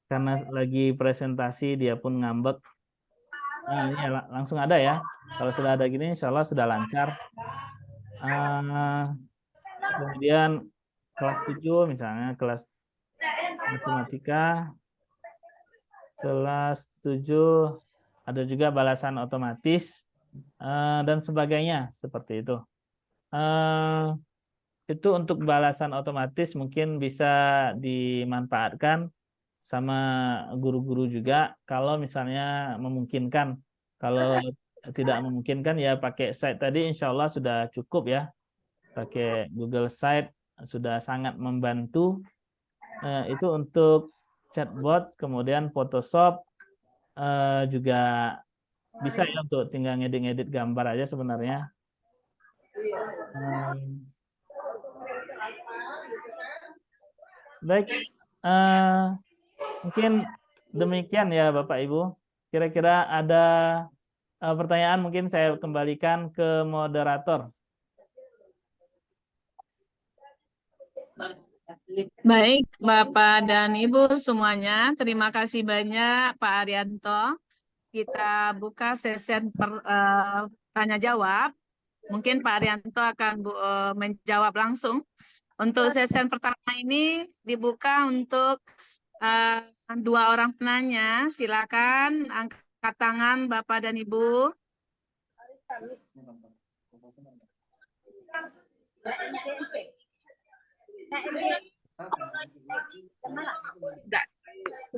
karena lagi presentasi dia pun ngambek. Nah, ini langsung ada ya. Kalau sudah ada gini, insya Allah sudah lancar. Kemudian kelas 7 misalnya, kelas matematika, kelas 7 ada juga balasan otomatis dan sebagainya seperti itu. Itu untuk balasan otomatis mungkin bisa dimanfaatkan sama guru-guru juga kalau misalnya memungkinkan. Kalau tidak memungkinkan ya pakai site tadi insya Allah sudah cukup ya. Pakai Google Site sudah sangat membantu. Itu untuk chatbot, kemudian Photoshop juga bisa ya untuk tinggal ngedit-ngedit gambar aja sebenarnya. Baik, mungkin demikian ya Bapak Ibu. Kira-kira ada pertanyaan, mungkin saya kembalikan ke moderator. Baik, Bapak dan Ibu semuanya, terima kasih banyak Pak Arianto. Kita buka sesi tanya jawab. Mungkin Pak Arianto akan menjawab langsung. Untuk sesi pertama ini dibuka untuk 2 orang penanya. Silakan angkat tangan Bapak dan Ibu.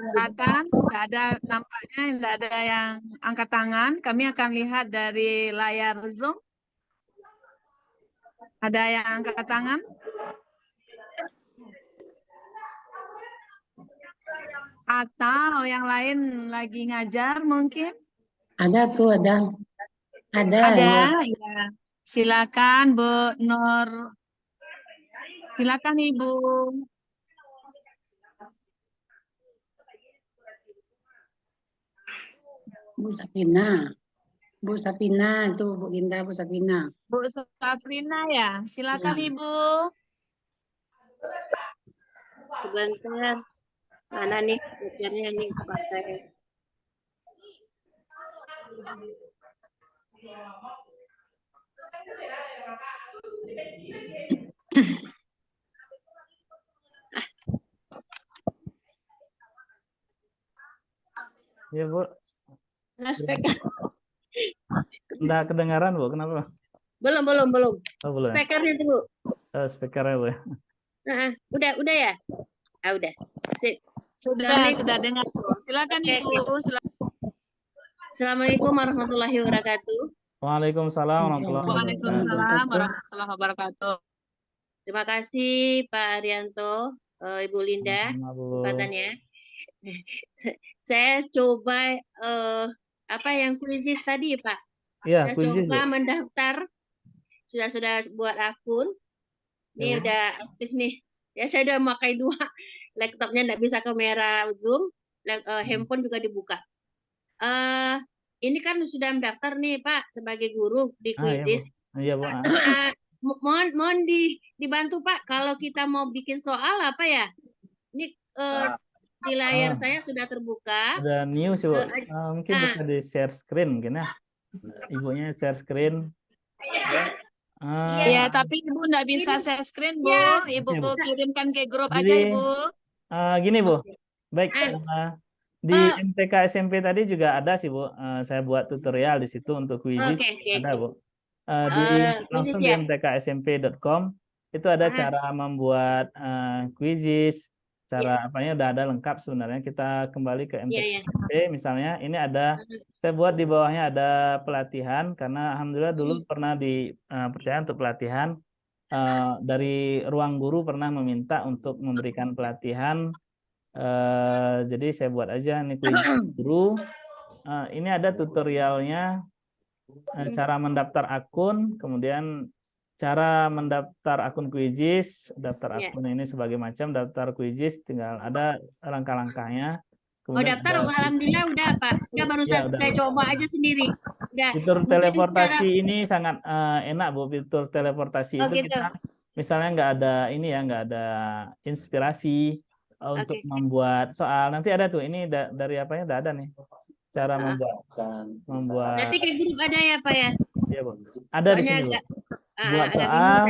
Silakan, nggak ada nampaknya nggak ada yang angkat tangan. Kami akan lihat dari layar Zoom. Ada yang angkat tangan? Atau yang lain lagi ngajar mungkin? Ada tuh, ada. Ada. Ada, Ya. ya. Silakan Bu Nur. Silakan Ibu. Bu Sapina. Bu Sapina, tuh Bu Ginta, Bu Sapina. Bu Safrina ya, silakan Ya. Ibu. Sebentar. Mana nih speakernya nih pakai. Ya Bu, Nah, speaker. nggak kedengaran Bu, kenapa? Belum. Oh belum ya? Speakernya tuh, Bu. Speakernya Bu. Udah ya? Udah. Sip. Sudah dengar. Silakan Oke, Ibu. Assalamualaikum warahmatullahi wabarakatuh. Waalaikumsalam warahmatullahi wabarakatuh. Waalaikumsalam warahmatullahi wabarakatuh. Terima kasih Pak Arianto, Ibu Linda, Sama-sama, Bu. kesempatannya. Saya coba apa yang kuisis tadi, Pak. Iya, Saya kuisis, coba Bu. mendaftar, sudah buat akun. Ini Ya, Bu. udah aktif nih. Ya saya udah pakai 2 laptopnya, nggak bisa kamera Zoom, handphone juga dibuka. Ini kan sudah mendaftar nih Pak sebagai guru di Iya, Bu. kuisis. Iya, Bu. Mohon dibantu Pak kalau kita mau bikin soal apa ya? Ini di layar saya sudah terbuka. Ada new sih, Bu. Mungkin bisa di share screen mungkin ya. Ibunya share screen. Iya, tapi Ibu nggak bisa share screen, Bu. Ibu Oke, Bu. kirimkan ke grup Jadi, aja, Ibu. Gini, Bu. Baik, di MTK SMP tadi juga ada sih, Bu. Saya buat tutorial di situ untuk kuisis. Ada, Bu. Langsung di mtksmp.com itu ada cara membuat kuisis, cara apanya udah ada lengkap sebenarnya. Kita kembali ke MTK misalnya, ini ada saya buat di bawahnya ada pelatihan karena alhamdulillah dulu pernah dipercaya untuk pelatihan dari ruang guru pernah meminta untuk memberikan pelatihan. Jadi saya buat aja nih kuisis guru. Ini ada tutorialnya. Cara mendaftar akun, kemudian cara mendaftar akun kuisis, daftar akun ini sebagai macam daftar kuisis, tinggal ada langkah-langkahnya. Daftar, alhamdulillah udah Pak, udah baru saya coba aja sendiri. Udah. Fitur teleportasi ini sangat enak Bu, fitur teleportasi itu kita misalnya nggak ada ini ya, nggak ada inspirasi untuk membuat soal. Nanti ada tuh ini dari apanya udah ada nih. Cara membuat nanti kayak grup ada ya Pak ya? Iya, Bu. Ada di sini, Bu. Buat soal,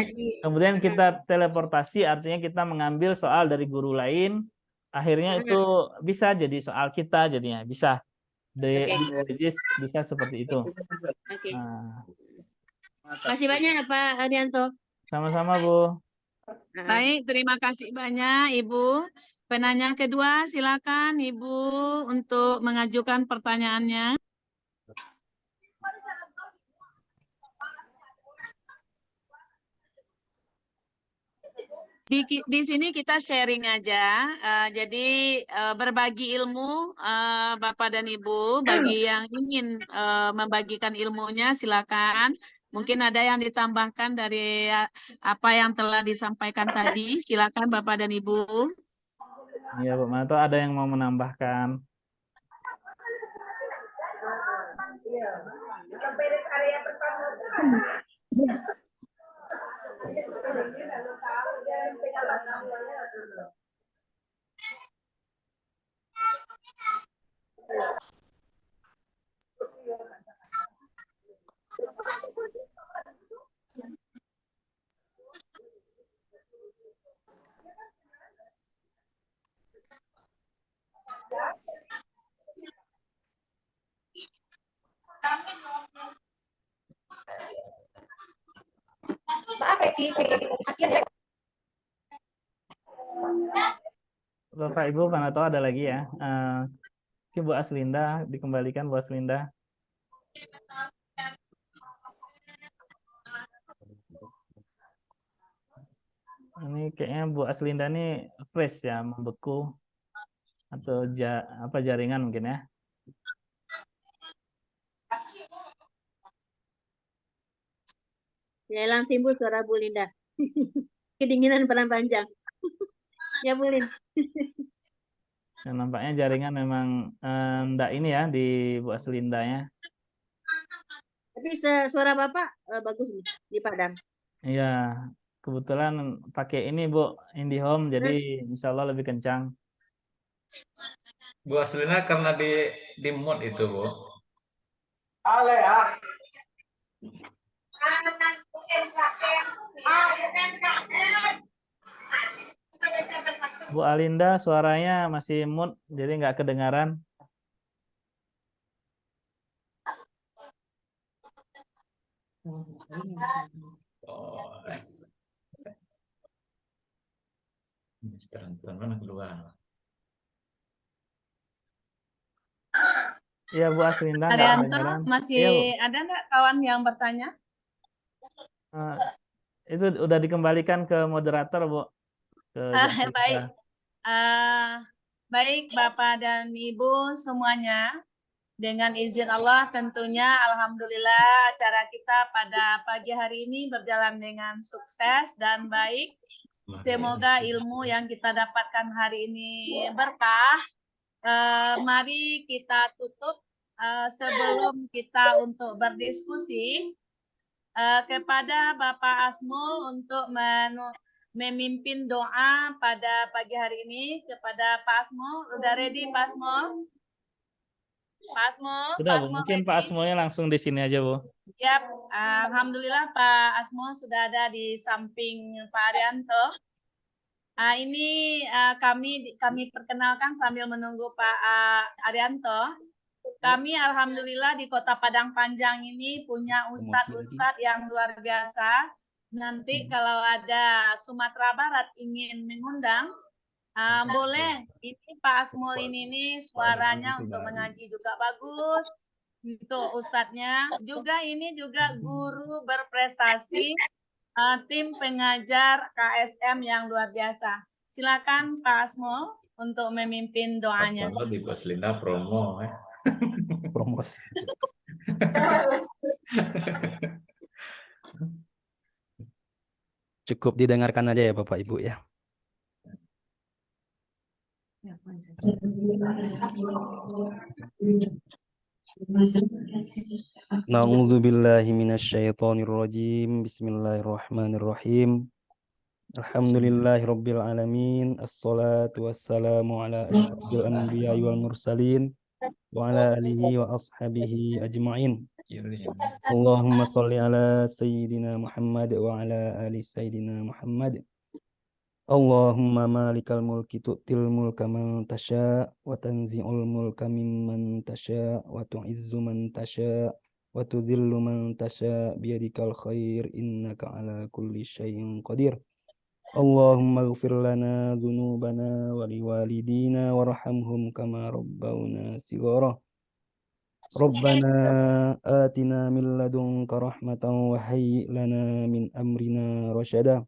kemudian kita teleportasi, artinya kita mengambil soal dari guru lain, akhirnya itu bisa jadi soal kita jadinya, bisa. Bisa seperti itu. Kasih banyak ya Pak Arianto. Sama-sama, Bu. Baik, terima kasih banyak Ibu. Penanya kedua, silakan Ibu untuk mengajukan pertanyaannya. Di sini kita sharing aja, jadi berbagi ilmu Bapak dan Ibu, bagi yang ingin membagikan ilmunya silakan. Mungkin ada yang ditambahkan dari apa yang telah disampaikan tadi, silakan Bapak dan Ibu. Iya, Bu. Atau ada yang mau menambahkan? Bapak Ibu, karena tahu ada lagi ya. Mungkin Bu Aslinda, dikembalikan Bu Aslinda. Ini kayaknya Bu Aslinda nih fresh ya, membeku atau jaringan mungkin ya. Ya, hilang timbul suara Bu Linda. Kedinginan pada panjang. Ya, Bu Lin. Nah, nampaknya jaringan memang enggak ini ya di Bu Aslindanya. Tapi suara Bapak bagus nih di Padang. Iya, kebetulan pakai ini Bu, IndiHome, jadi insya Allah lebih kencang. Bu Aslina karena di mute itu, Bu. Bu Alinda suaranya masih mute, jadi nggak kedengaran. Oh. Sekarang mana keluar? Iya Bu Aslinda nggak Arianto, kedengaran. masih Iya, Bu. ada nggak kawan yang bertanya? Itu udah dikembalikan ke moderator Bu. Ke Baik. Baik Bapak dan Ibu semuanya, dengan izin Allah tentunya alhamdulillah acara kita pada pagi hari ini berjalan dengan sukses dan baik. Semoga ilmu yang kita dapatkan hari ini berkah. Mari kita tutup sebelum kita untuk berdiskusi kepada Bapak Asmul untuk memimpin doa pada pagi hari ini kepada Pak Asmul. Udah ready Pak Asmul? Pak Asmul, Sudah Bu, mungkin Pak Asmulnya langsung di sini aja Bu. Siap, alhamdulillah Pak Asmul sudah ada di samping Pak Arianto. Ini kami perkenalkan sambil menunggu Pak Arianto. Kami alhamdulillah di Kota Padang Panjang ini punya ustadz-ustadz yang luar biasa. Nanti kalau ada Sumatera Barat ingin mengundang, boleh. Ini Pak Asmul ini suaranya untuk mengaji juga bagus. Itu ustadznya. Juga ini juga guru berprestasi, tim pengajar KSM yang luar biasa. Silakan Pak Asmul untuk memimpin doanya. Kalau di Bos Linda promo ya. Promosi. Cukup didengarkan aja ya Bapak Ibu ya. Na'udzu billahi minasyaitonir rajim. Bismillahirrahmanirrahim. Alhamdulillahirabbil alamin. Assalatu wassalamu ala asyrafil anbiya'i wal mursalin wa ala alihi wa ashabihi ajma'in. Allahumma shalli ala sayyidina Muhammad wa ala ali sayyidina Muhammad. Allahumma malikal mulki tu'til mulka man tasha wa tanzi'ul mulka mimman tasha wa tu'izzu man tasha wa tudhillu man tasha biyadikal khair innaka ala kulli syai'in qadir. Allahumma ighfir lana dhunubana wa liwalidina warhamhum kama rabbawna shighara. Rabbana atina min ladunka rahmatan wa hayyi lana min amrina rasyada.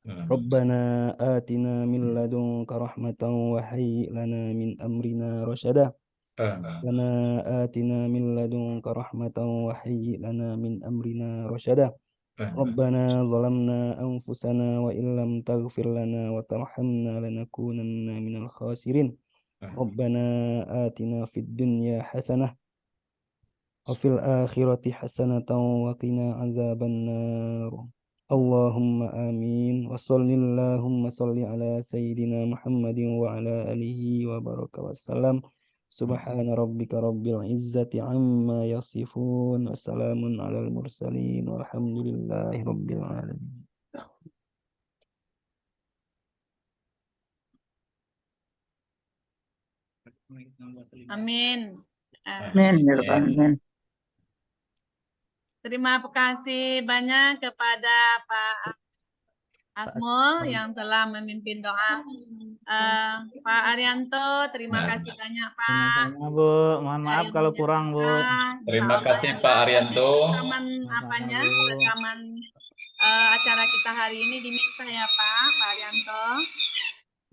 Rabbana atina min ladunka rahmatan wa hayyi lana min amrina rasyada. Rabbana atina min ladunka rahmatan wa hayyi lana min amrina rasyada. Rabbana zalamna anfusana wa illam taghfir lana wa tarhamna lanakunanna minal khasirin. Rabbana atina fid dunya hasanah wa fil akhirati hasanatan wa qina adzabannar. Allahumma amin. Wa sallallahumma salli ala sayyidina Muhammadin wa ala alihi wa baraka wassalam. Subhana rabbika rabbil izzati amma yasifun. Wassalamun alal mursalin. Walhamdulillahi rabbil alamin. Amin. Amin. Terima kasih banyak kepada Pak Asmul yang telah memimpin doa. Pak Arianto, terima Nah, kasih banyak Pak. Sama-sama Bu, mohon maaf kalau kurang Bu. terima kasih Pak Arianto. Rekaman apanya, rekaman acara kita hari ini diminta ya Pak Arianto.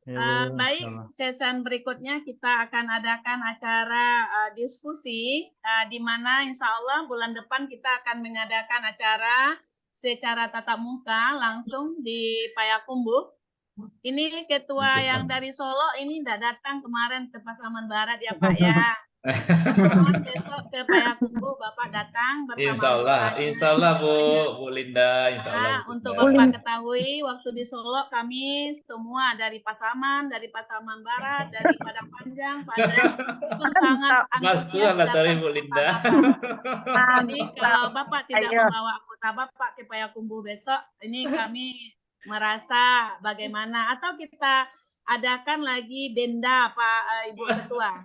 Ya, Bu, Baik, insyaallah. sesi berikutnya kita akan adakan acara diskusi di mana insya Allah bulan depan kita akan mengadakan acara secara tatap muka langsung di Payakumbuh. Ini ketua yang dari Solo ini tidak datang kemarin ke Pasaman Barat ya Pak ya. Mohon besok ke Payakumbuh Bapak datang bersama Insya Allah Bu Linda, Insya Allah. Bu untuk Linda. Bapak ketahui, waktu di Solo kami semua dari Pasaman Barat, dari Padang Panjang itu sangat antusias datang Bu ke Linda. Bapak. Jadi kalau Bapak tidak membawa anggota Bapak ke Payakumbuh besok, ini kami merasa bagaimana, atau kita adakan lagi denda Pak Ibu Ketua.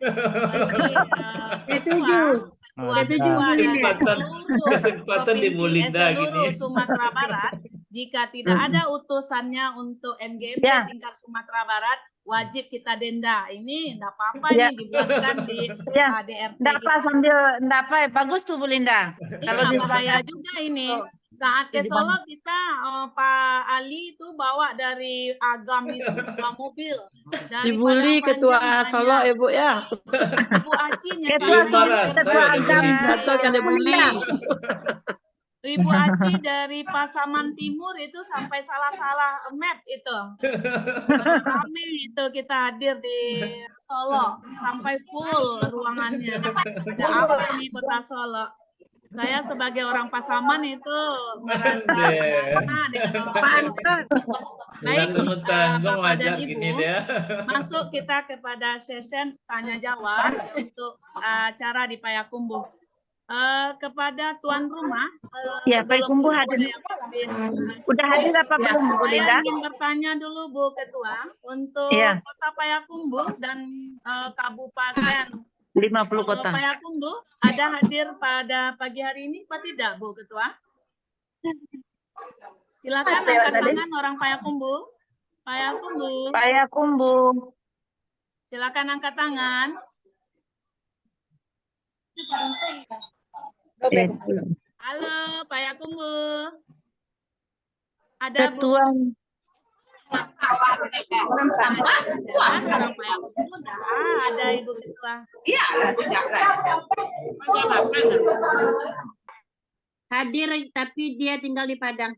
Kesempatan di Bu Linda seluruh Sumatera Barat, jika tidak ada utusannya untuk MGMP tingkat Sumatera Barat, wajib kita denda. Ini enggak apa-apa nih dibuatkan di ADRT. Enggak apa sambil enggak apa, bagus tuh Bu Linda. Kalau bahaya juga ini. Saat ke Solo kita Pak Ali itu bawa dari Agam itu bawa mobil. Dibully ketua Solo Ibu ya. Ibu Aci Ketua Agam kan dibully. Ibu Aci dari Pasaman Timur itu sampai salah-salah map itu. Kami itu kita hadir di Solo sampai full ruangannya. Ada apa nih Kota Solo? Saya sebagai orang Pasaman itu merasa baik, Bapak dan Ibu, masuk kita kepada sesi tanya jawab untuk acara di Payakumbuh. Kepada tuan rumah, ya Payakumbuh hadir. Udah hadir apa belum Bu Linda? Saya ingin bertanya dulu Bu Ketua untuk Kota Payakumbuh dan Kabupaten 50 kota. Payakumbuh ada hadir pada pagi hari ini apa tidak Bu Ketua? Silakan angkat tangan orang Payakumbuh. Payakumbuh. Silakan angkat tangan. Halo Payakumbuh. Ada Ketua. Orang Payakumbuh ada Ibu Ketua. Iya, hadir tapi dia tinggal di Padang.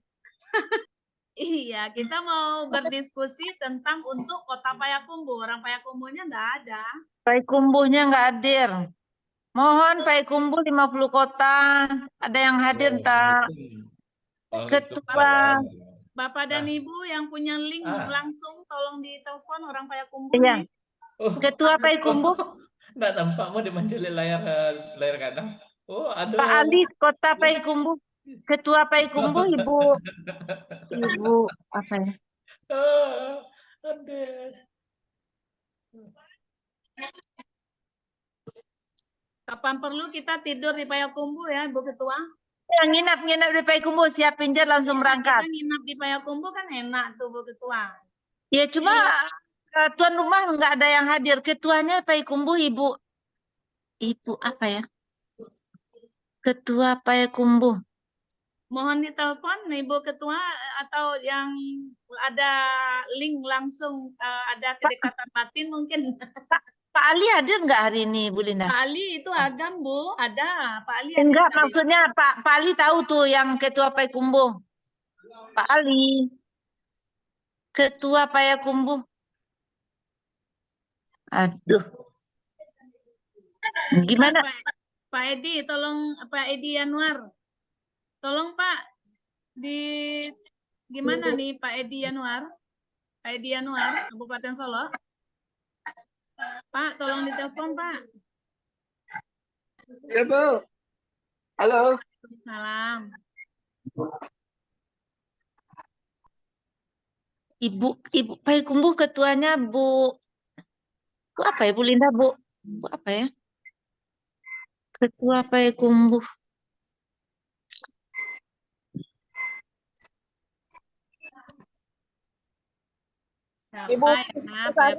Iya, kita mau berdiskusi tentang untuk Kota Payakumbuh. Orang Payakumbuhnya enggak ada. Payakumbuhnya enggak hadir. Mohon Payakumbuh 50 kota. Ada yang hadir tak? Ketua. Bapak dan Ibu yang punya link langsung tolong ditelepon orang Payakumbuh. Iya. Ketua Payakumbuh. Enggak nampak mau dimunculin layar kanan. Oh, aduh. Pak Ali Kota Payakumbuh. Ketua Payakumbuh Ibu apa ya? Aduh. Kapan perlu kita tidur di Payakumbuh ya, Bu Ketua? Yang nginap di Payakumbuh siapin jar langsung berangkat. Kita nginap di Payakumbuh kan enak tuh Bu Ketua. Ya cuma tuan rumah nggak ada yang hadir. Ketuanya Payakumbuh Ibu apa ya? Ketua Payakumbuh. Mohon ditelepon Ibu Ketua atau yang ada link langsung ada kedekatan batin mungkin. Pak Ali hadir nggak hari ini Bu Linda? Pak Ali itu Agam Bu, ada. Pak Ali enggak hadir. Maksudnya Pak Ali tahu tuh yang Ketua Payakumbuh. Pak Ali. Ketua Payakumbuh. Aduh. Gimana? Pak Edi, tolong Pak Edi Yanuar. Tolong Pak, gimana nih Pak Edi Yanuar? Pak Edi Yanuar, Kabupaten Solo. Pak, tolong ditelepon Pak. Ya Bu. Halo. Salam. Ibu Payakumbuh ketuanya Bu apa ya Bu Linda Bu apa ya? Ketua Payakumbuh. Baik, maaf, saya